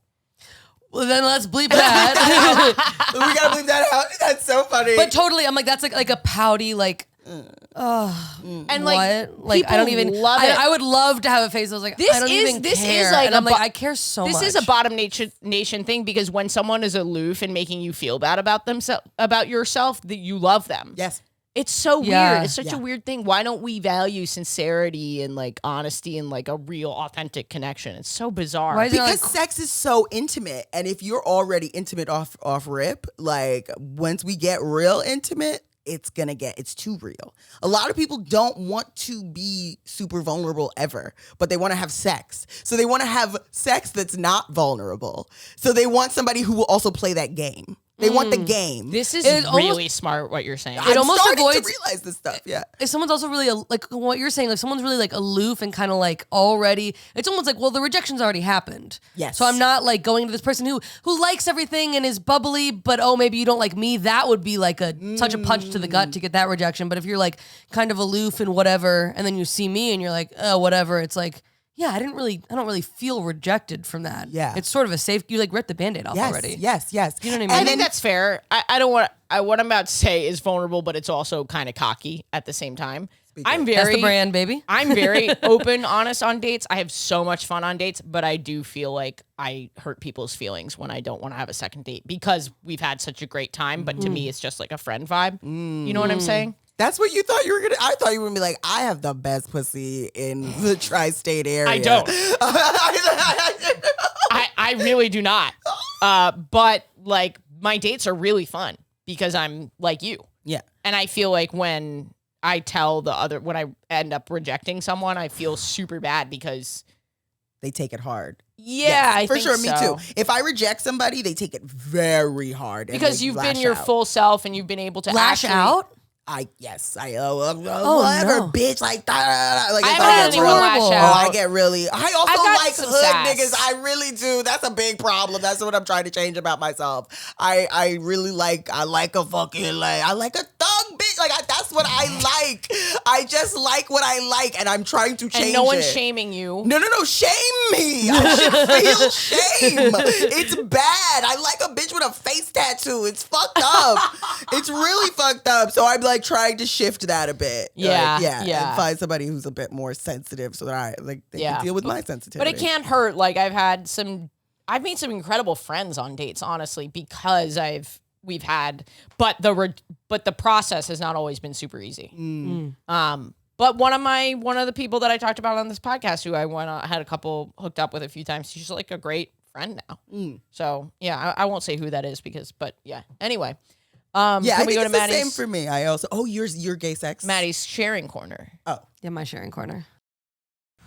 C: Well, then let's bleep that.
B: We gotta bleep that out. That's so funny.
C: But totally, I'm like, that's like a pouty, like,
D: and like,
C: what? Like, I don't even
D: love it.
C: I would love to have a face that was like, I don't even care.
D: Is like,
C: and I'm like, I care so much.
D: This is a bottom nation thing because when someone is aloof and making you feel bad about yourself, that you love them.
B: Yes.
D: It's so weird. It's such a weird thing. Why don't we value sincerity and like honesty and like a real authentic connection? It's so bizarre.
B: Because sex is so intimate, and if you're already intimate off rip, like once we get real intimate, it's too real. A lot of people don't want to be super vulnerable ever, but they want to have sex. So they want to have sex that's not vulnerable. So they want somebody who will also play that game. They want the game.
D: This is really smart what you're saying.
B: I'm starting to realize this stuff, yeah.
C: If someone's also really, like what you're saying, like someone's really like aloof and kind of like already, it's almost like, well, the rejection's already happened.
B: Yes.
C: So I'm not like going to this person who likes everything and is bubbly, but oh, maybe you don't like me. That would be like such a punch to the gut to get that rejection. But if you're like kind of aloof and whatever, and then you see me and you're like, oh, whatever, it's like, yeah, I don't really feel rejected from that.
B: Yeah.
C: It's sort of a safe, you like ripped the Band-Aid off already.
B: Yes.
C: You know what I mean?
D: I think that's fair. I don't want what I'm about to say is vulnerable, but it's also kind of cocky at the same time.
C: That's the brand, baby.
D: I'm very open, honest on dates. I have so much fun on dates, but I do feel like I hurt people's feelings when I don't want to have a second date because we've had such a great time, but to me, it's just like a friend vibe. You know what I'm saying?
B: That's what you thought you were gonna. I thought you were gonna be like, I have the best pussy in the tri-state area.
D: I don't. I really do not. But like my dates are really fun because I'm like you.
B: Yeah.
D: And I feel like when I when I end up rejecting someone, I feel super bad because
B: they take it hard.
D: Yeah,
B: yes,
D: I
B: for
D: think
B: sure.
D: so.
B: Me too. If I reject somebody, they take it very hard
D: because you've been your full self and you've been able to
C: lash out.
B: Whatever,
C: no.
B: bitch, like that. Like,
D: I haven't had anyone lash out.
B: I get really. I also like hood
D: sass.
B: niggas. I really do. That's a big problem. That's what I'm trying to change about myself. I really like. I like a fucking I like a thug bitch. Like that's what I like. I just like what I like, and I'm trying to change it.
D: And no one's shaming you.
B: No. Shame me. I should feel shame. It's bad. I like a bitch with a face tattoo. It's fucked up. It's really fucked up. So I'm like trying to shift that a bit.
D: Yeah.
B: And find somebody who's a bit more sensitive so that they can deal with my sensitivity.
D: But it can't hurt. Like I've made some incredible friends on dates, honestly, because but the process has not always been super easy. But one of the people that I talked about on this podcast, who I had a couple hooked up with a few times, she's like a great friend now. So yeah, I won't say who that is but yeah. Anyway.
B: I
D: think
B: it's the same for me. I also your gay sex.
D: Maddie's sharing corner.
B: Oh.
C: Yeah, my sharing corner.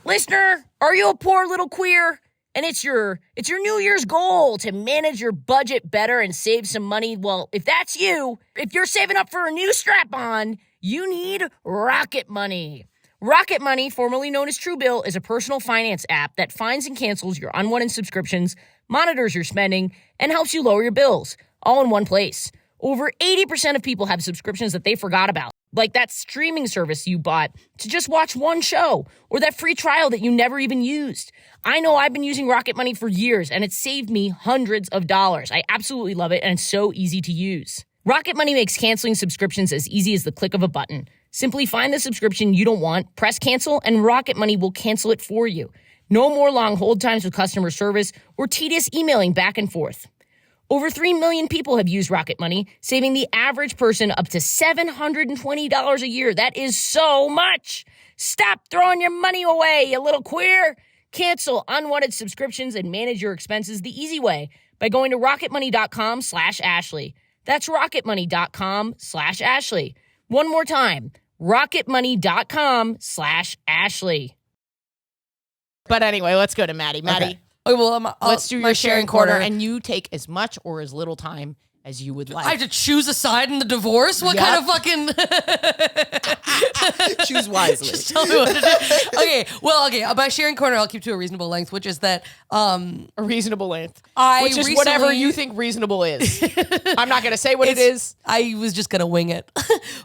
A: Listener, are you a poor little queer? And it's your New Year's goal to manage your budget better and save some money. Well, if that's you, if you're saving up for a new strap-on, you need Rocket Money. Rocket Money, formerly known as Truebill, is a personal finance app that finds and cancels your unwanted subscriptions, monitors your spending, and helps you lower your bills, all in one place. Over 80% of people have subscriptions that they forgot about, like that streaming service you bought to just watch one show, or that free trial that you never even used. I know I've been using Rocket Money for years, and it's saved me hundreds of dollars. I absolutely love it, and it's so easy to use. Rocket Money makes canceling subscriptions as easy as the click of a button. Simply find the subscription you don't want, press cancel, and Rocket Money will cancel it for you. No more long hold times with customer service or tedious emailing back and forth. Over 3 million people have used Rocket Money, saving the average person up to $720 a year. That is so much. Stop throwing your money away, you little queer. Cancel unwanted subscriptions and manage your expenses the easy way by going to rocketmoney.com/Ashley. That's rocketmoney.com/Ashley. One more time, rocketmoney.com/Ashley.
D: But anyway, let's go to Maddie. Maddie,
B: Okay.
C: Oh, well,
D: let's do
C: my
D: your sharing corner, and you take as much or as little time as you would like.
C: I have to choose a side in the divorce? What kind of fucking...
B: Choose wisely.
C: Just tell me what to do. Okay, by sharing corner, I'll keep to a reasonable length, which is that...
D: a reasonable length.
C: I
D: Which is
C: recently-
D: whatever you think reasonable is. I'm not going to say what it is.
C: I was just gonna wing it,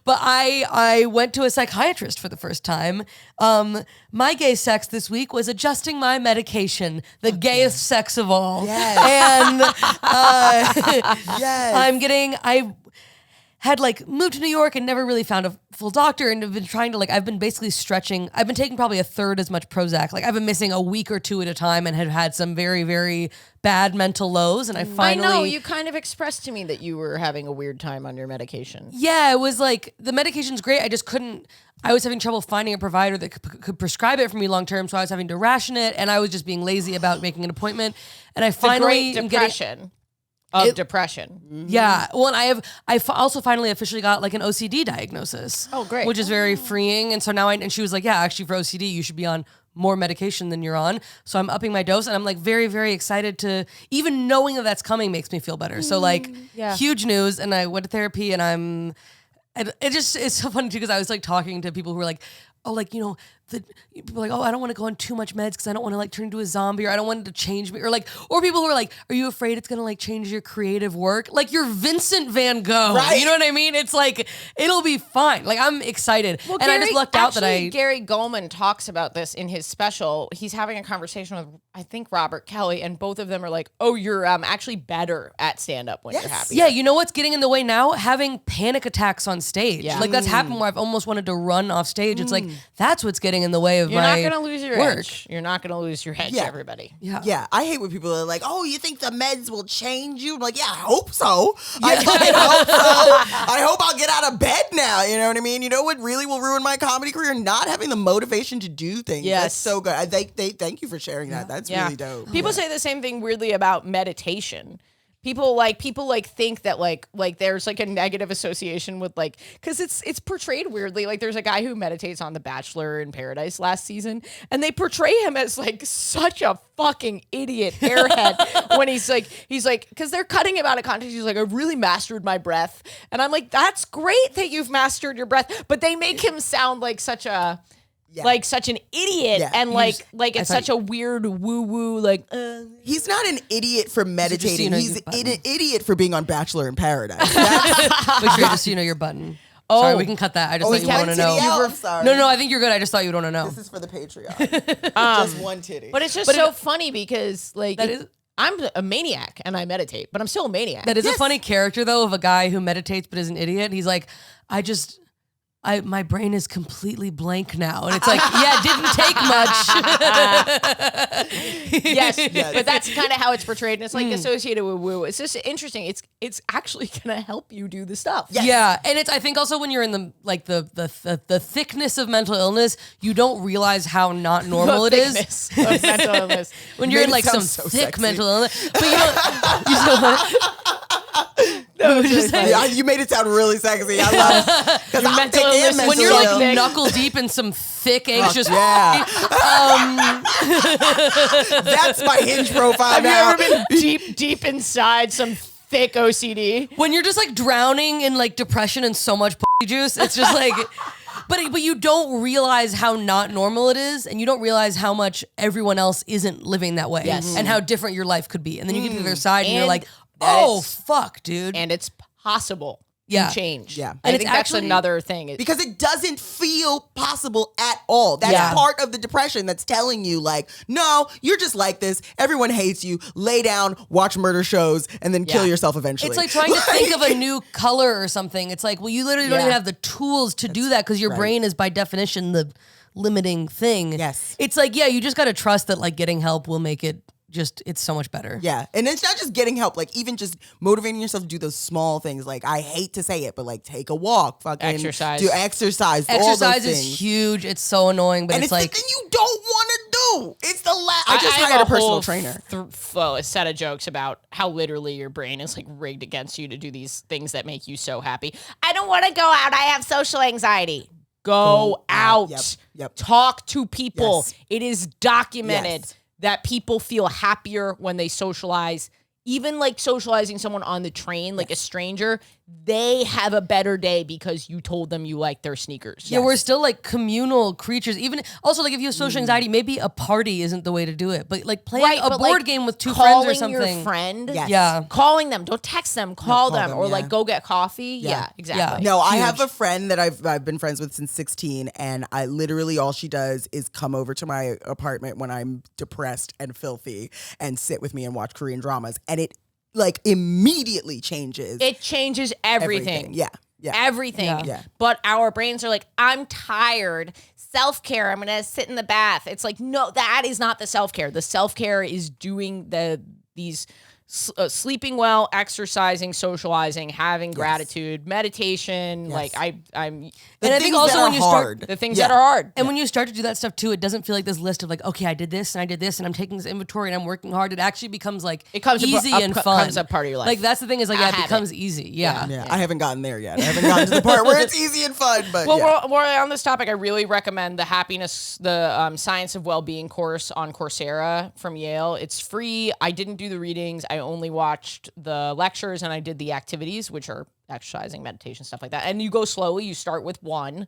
C: but I went to a psychiatrist for the first time. My gay sex this week was adjusting my medication, the gayest sex of all.
B: Yes.
C: And
B: Yes.
C: I had moved to New York and never really found a full doctor, and have been trying to I've been basically stretching. I've been taking probably a third as much Prozac. I've been missing a week or two at a time, and had some very, very bad mental lows. And I finally,
D: I know, you kind of expressed to me that you were having a weird time on your medication.
C: yeah, it was the medication's great. I just couldn't. I was having trouble finding a provider that could prescribe it for me long term, so I was having to ration it, and I was just being lazy about making an appointment. And I finally
D: The
C: am
D: Great Depression of depression.
C: Yeah. Well, and I also finally officially got an OCD diagnosis.
D: Oh, great.
C: Which is very freeing. And so now and she was like, yeah, actually for OCD, you should be on more medication than you're on. So I'm upping my dose, and I'm very, very excited to, even knowing that that's coming makes me feel better. So
D: yeah.
C: huge news. And I went to therapy, and it's so funny too, because I was talking to people who were people are I don't want to go on too much meds because I don't want to turn into a zombie, or I don't want it to change me, or people who are are you afraid it's gonna change your creative work? You're Vincent Van Gogh,
B: Right.
C: You know what I mean? It's it'll be fine. I'm excited,
D: Well,
C: and I just lucked out that
D: Gary Goldman talks about this in his special. He's having a conversation with, I think, Robert Kelly, and both of them are oh, you're actually better at stand-up when you're happy.
C: Yeah, you know what's getting in the way now? Having panic attacks on stage.
D: Yeah.
C: That's happened where I've almost wanted to run off stage. It's that's what's getting in the way of
D: You're
C: my
D: not going to lose your
C: work.
D: edge. You're not going to lose your edge,
B: Yeah.
D: everybody.
B: Yeah, I hate when people are oh, you think the meds will change you? I'm yeah, I hope so. I fucking hope so. I hope I'll get out of bed now. You know what I mean? You know what really will ruin my comedy career? Not having the motivation to do things.
D: Yes.
B: That's so good. Thank you for sharing that. That's really dope.
D: People say the same thing weirdly about meditation. People think that there's a negative association with because it's portrayed weirdly. There's a guy who meditates on The Bachelor in Paradise last season, and they portray him as such a fucking idiot airhead when he's because they're cutting him out of context. He's I've really mastered my breath, and I'm that's great that you've mastered your breath, but they make him sound like such a.
B: Yeah.
D: Such an idiot,
B: Yeah.
D: and it's such a weird woo-woo,
B: He's not an idiot for meditating.
C: know
B: He's
C: your
B: an
C: button.
B: idiot for being on Bachelor in Paradise. That's
C: Make sure just so you know your button. Sorry, we can cut that. I just thought you want to know.
B: I'm sorry.
C: No, I think you're good. I just thought you'd want to know.
B: This is for the Patreon. Just one titty.
D: But it's just so funny because
C: is-
D: I'm a maniac and I meditate, but I'm still a maniac.
C: That is a funny character though, of a guy who meditates but is an idiot. He's my brain is completely blank now. And it's yeah, it didn't take much.
D: yes, but that's kind of how it's portrayed, and it's associated with woo. It's just interesting. It's actually gonna help you do the stuff.
B: Yes.
C: Yeah, and it's I think also when you're in the thickness of mental illness, you don't realize how not normal it is.
D: Of mental illness.
C: When you're in
B: Made it
C: some
B: sound so
C: thick
B: sexy.
C: mental illness. But
B: You made it sound really sexy. I love it. Because I'm
D: mental
B: thick and
D: illness
C: when
B: mental
C: you're
B: ill.
C: knuckle deep in some thick, anxious.
B: Yeah. That's my Hinge profile
D: Have
B: now.
D: you ever been deep inside some thick OCD?
C: When you're just drowning in depression and so much juice, it's just But you don't realize how not normal it is, and you don't realize how much everyone else isn't living that way,
D: Yes.
C: and how different your life could be. And then you get to the other side, and you're
D: And
C: like,
D: that
C: oh,
D: it's-
C: fuck, dude.
D: And it's possible
C: Yeah.
D: to change.
B: Yeah.
D: And
C: And
D: I
C: it's
D: think that's
C: actually-
D: another thing.
B: Because it doesn't feel possible at all. That's
C: Yeah.
B: part of the depression that's telling you, like, no, you're just like this. Everyone hates you. Lay down, watch murder shows, and then kill
D: Yeah.
B: yourself eventually.
C: It's like trying to think of a new color or something. It's like, well, you literally don't
D: Yeah.
C: even have the tools to do that because your brain is by definition the limiting thing.
B: Yes.
C: It's like, yeah, you just got to trust that like getting help will make it it's so much better.
B: Yeah. And it's not just getting help, like even just motivating yourself to do those small things. Like, I hate to say it, but like take a walk, fucking
D: Exercise.
B: do exercise. all
C: Exercise
B: those
C: is
B: things.
C: huge. It's so annoying, but
B: And
C: it's
B: it's
C: like,
B: the thing you don't want to do. It's the last. I just
D: have
B: hired a personal
D: whole
B: trainer.
D: A set of jokes about how literally your brain is like rigged against you to do these things that make you so happy. I don't want to go out. I have social anxiety. Go out.
B: Yep.
D: Talk to people.
B: Yes.
D: It is documented
B: Yes.
D: that people feel happier when they socialize. Even like socializing someone on the train, like a stranger, they have a better day because you told them you like their sneakers.
C: yeah, we're still like communal creatures. Even also, like if you have social anxiety, maybe a party isn't the way to do it. But like playing a
D: but,
C: board
D: like,
C: game with two friends or
D: calling
C: something.
D: your friend.
B: Yes.
C: Yeah.
D: Calling them. Don't text them. Call
B: call
D: them.
B: them,
D: Or
B: yeah.
D: like go get coffee. Yeah, exactly.
B: No, I have a friend that I've been friends with since 16, and I literally all she does is come over to my apartment when I'm depressed and filthy and sit with me and watch Korean dramas, and it like immediately changes
D: It changes everything.
B: Yeah.
D: Everything.
B: Yeah.
D: But our brains are like, I'm tired. Self-care. I'm going to sit in the bath. It's like, no, that is not the self-care. The self-care is doing these sleeping well, exercising, socializing, having gratitude, meditation.
B: Yes.
D: Like I'm
C: And I think
B: things
C: also
B: that
C: when
B: are
C: you start
B: hard.
D: the things that are hard.
C: And when you start to do that stuff too, it doesn't feel like this list of like, okay, I did this and I did this and I'm taking this inventory and I'm working hard. It actually becomes like
D: It comes
C: easy and fun.
D: comes a part of your life.
C: Like that's the thing is like,
D: I
C: yeah, it
D: have
C: becomes easy. Yeah.
B: Yeah, I haven't gotten there yet. I haven't gotten to the part where it's easy and fun, but
D: Well,
B: yeah.
D: we're on this topic. I really recommend the Science of Wellbeing course on Coursera from Yale. It's free. I didn't do the readings. I only watched the lectures and I did the activities, which are exercising, meditation, stuff like that. And you go slowly. You start with one.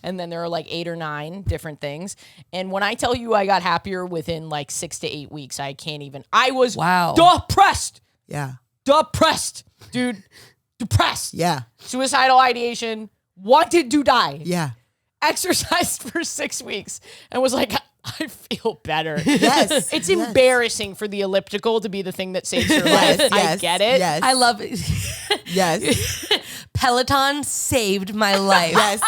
D: And then there are like 8 or 9 different things. And when I tell you I got happier within like 6 to 8 weeks, I can't even. I was depressed.
B: Yeah.
D: Depressed, dude. Depressed.
B: Yeah.
D: Suicidal ideation. Wanted to die.
B: Yeah.
D: Exercised for 6 weeks and was like, I feel better.
B: Yes.
D: It's
B: Yes.
D: embarrassing for the elliptical to be the thing that saves your life. I
B: Yes.
D: get it.
B: Yes.
C: I love it.
B: Yes.
C: Peloton saved my life.
B: Yes.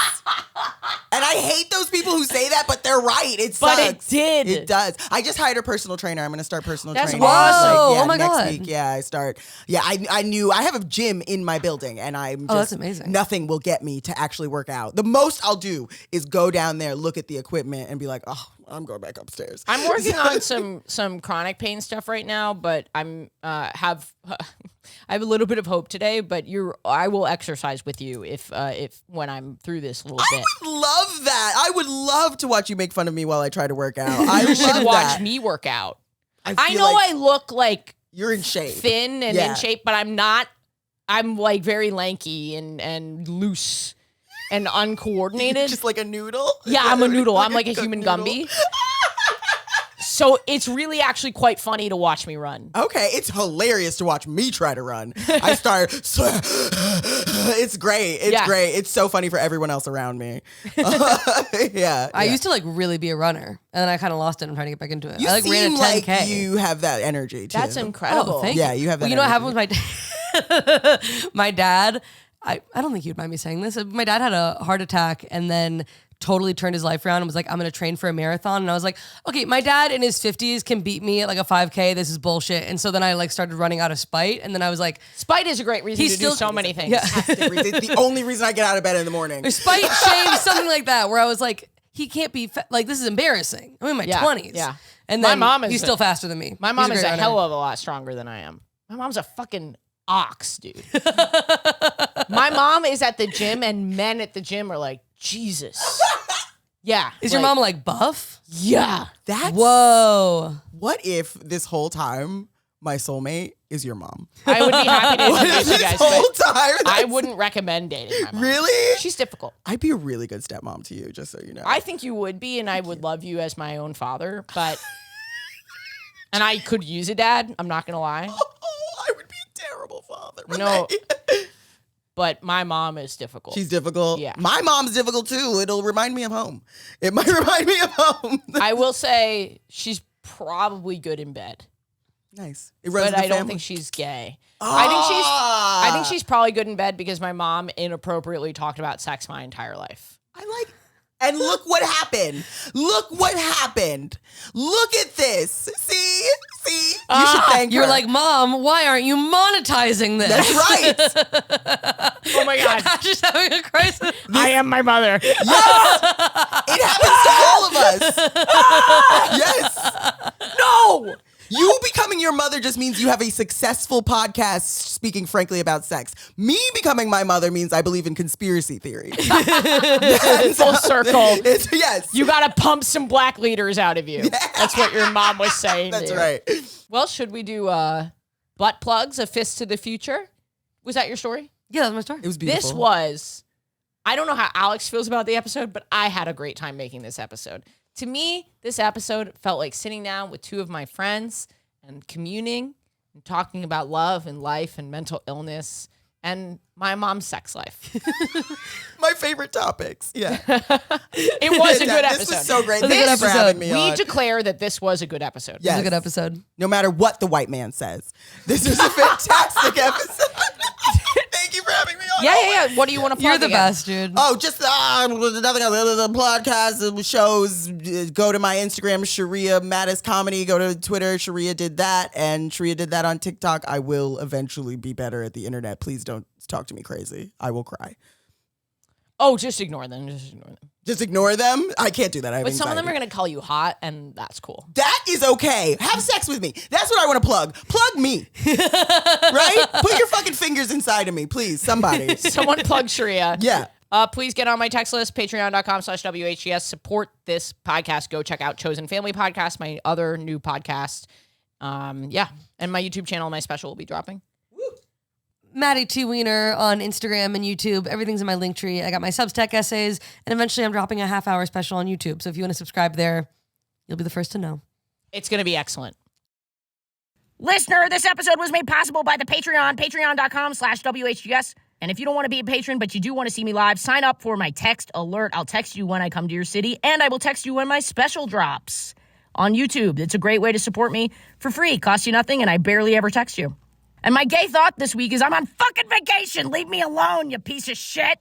B: And I hate those people who say that, but they're right. It
D: But
B: sucks.
D: it did.
B: It does. I just hired a personal trainer. I'm going to start personal
D: That's
B: training.
D: awesome.
C: Oh my
B: next
C: God.
B: week. Yeah, I start. Yeah, I knew I have a gym in my building, and I'm just,
C: that's amazing.
B: Nothing will get me to actually work out. The most I'll do is go down there, look at the equipment, and be like, oh, I'm going back upstairs.
D: I'm working on some chronic pain stuff right now, but I have a little bit of hope today. But I will exercise with you if when I'm through this little bit.
B: Love that. I would love to watch you make fun of me while I try to work out. I
D: You should
B: love
D: watch
B: that.
D: me work out.
B: I
D: I
B: feel
D: know
B: like
D: I look like
B: you're in shape.
D: thin and
B: Yeah.
D: in shape, but I'm not. I'm like very lanky and loose and uncoordinated.
B: Just like a noodle.
D: Yeah, I'm a noodle. I'm like a
B: cooked
D: human
B: noodle.
D: Gumby. So it's really actually quite funny to watch me run.
B: Okay, it's hilarious to watch me try to run. I start. It's great. It's
D: Yeah.
B: great. It's so funny for everyone else around me. Yeah.
C: I used to like really be a runner, and then I kind of lost it. I'm trying to get back into it.
B: You
C: I like ran a
B: seem
C: 10K.
B: like you have that energy too.
D: That's incredible.
C: Oh, thank
B: Yeah, you have that
C: Well, you know what
B: energy.
C: happened with my dad? My dad, I don't think you'd mind me saying this. My dad had a heart attack and then totally turned his life around and was like, I'm going to train for a marathon. And I was like, okay, my dad in his 50s can beat me at like a 5K. This is bullshit. And so then I like started running out of spite. And then I was like,
D: Spite is a great reason
C: He's
D: to
C: still-
D: do so many things.
C: yeah.
B: It's the only reason I get out of bed in the morning.
C: spite, shame, something like that, where I was like, he can't be, like, this is embarrassing. I'm in my
D: Yeah,
C: 20s.
D: yeah.
C: And
D: My
C: then
D: mom is
C: he's
D: a-
C: still faster than me.
D: My mom
C: He's
D: is a
C: great
D: hell
C: runner.
D: of a lot stronger than I am. My mom's a fucking ox, dude. My mom is at the gym and men at the gym are like, Jesus. Yeah.
C: Is your mom like buff?
D: Yeah.
B: That's
C: Whoa.
B: What if this whole time my soulmate is your mom.
D: I would be happy to introduce you guys,
B: This whole
D: but
B: time.
D: I wouldn't recommend dating my mom.
B: Really?
D: She's difficult.
B: I'd be a really good stepmom to you, just so you know.
D: I think you would be, and I would love you as my own father, but... and I could use a dad, I'm not going to lie.
B: Oh, I would be a terrible father.
D: No.
B: Renee.
D: But my mom is difficult.
B: She's difficult.
D: Yeah.
B: My mom's difficult too. It'll remind me of home. It might remind me of home.
D: I will say she's probably good in bed.
B: Nice. It runs
D: But
B: in the
D: I don't
B: family.
D: think she's gay.
B: Ah.
D: I think she's probably good in bed because my mom inappropriately talked about sex my entire life.
B: I like. And look what happened. Look what happened. Look at this. See? You should thank
C: You're
B: her.
C: like, Mom, why aren't you monetizing this?
B: That's right.
D: Oh my God.
C: I'm just having a crisis.
D: I am my mother.
B: It happens to all of us. Yes.
D: No.
B: You becoming your mother just means you have a successful podcast speaking frankly about sex. Me becoming my mother means I believe in conspiracy theory.
D: Full circle.
B: Yes.
D: You got to pump some black leaders out of you. That's what your mom was saying.
B: That's
D: to you.
B: right.
D: Well, should we do butt plugs, a fist to the future? Was that your story?
C: Yeah, that's my story.
B: It was beautiful.
D: This was, I don't know how Alex feels about the episode, but I had a great time making this episode. To me, this episode felt like sitting down with two of my friends and communing and talking about love and life and mental illness and my mom's sex life.
B: My favorite topics. Yeah.
D: It was a good episode.
B: This was so great.
C: It was a good
B: Thanks for
C: episode.
B: having me
D: We
B: on.
D: declare that this was a good episode.
C: It was
B: Yes.
C: a good episode.
B: No matter what the white man says. This is a fantastic episode. Thank you for having me on.
D: Yeah. What do you want to plug
C: You're the
D: again?
C: best, dude.
B: Oh, just another podcast shows. Go to my Instagram, Sheria Mattis Comedy. Go to Twitter, Sheria did that, and Sheria did that on TikTok. I will eventually be better at the internet. Please don't talk to me crazy. I will cry.
D: Oh, just ignore them.
B: Just ignore them. I can't do that. I have
D: But some of them are
B: anxiety.
D: going to call you hot, and that's cool.
B: That is okay. Have sex with me. That's what I want to plug. Plug me. Right? Put your fucking fingers inside of me, please. Somebody.
D: Someone plug Sheria.
B: Yeah.
D: Please get on my text list, patreon.com/WHGS. Support this podcast. Go check out Chosen Family Podcast, my other new podcast. Yeah. And my YouTube channel, my special will be dropping.
C: Maddie T. Wiener on Instagram and YouTube. Everything's in my link tree. I got my Substack essays, and eventually I'm dropping a half-hour special on YouTube. So if you want to subscribe there, you'll be the first to know.
D: It's going to be excellent.
A: Listener, this episode was made possible by the Patreon, patreon.com/WHGS. And if you don't want to be a patron, but you do want to see me live, sign up for my text alert. I'll text you when I come to your city, and I will text you when my special drops on YouTube. It's a great way to support me for free. Costs you nothing, and I barely ever text you. And my gay thought this week is I'm on fucking vacation. Leave me alone, you piece of shit.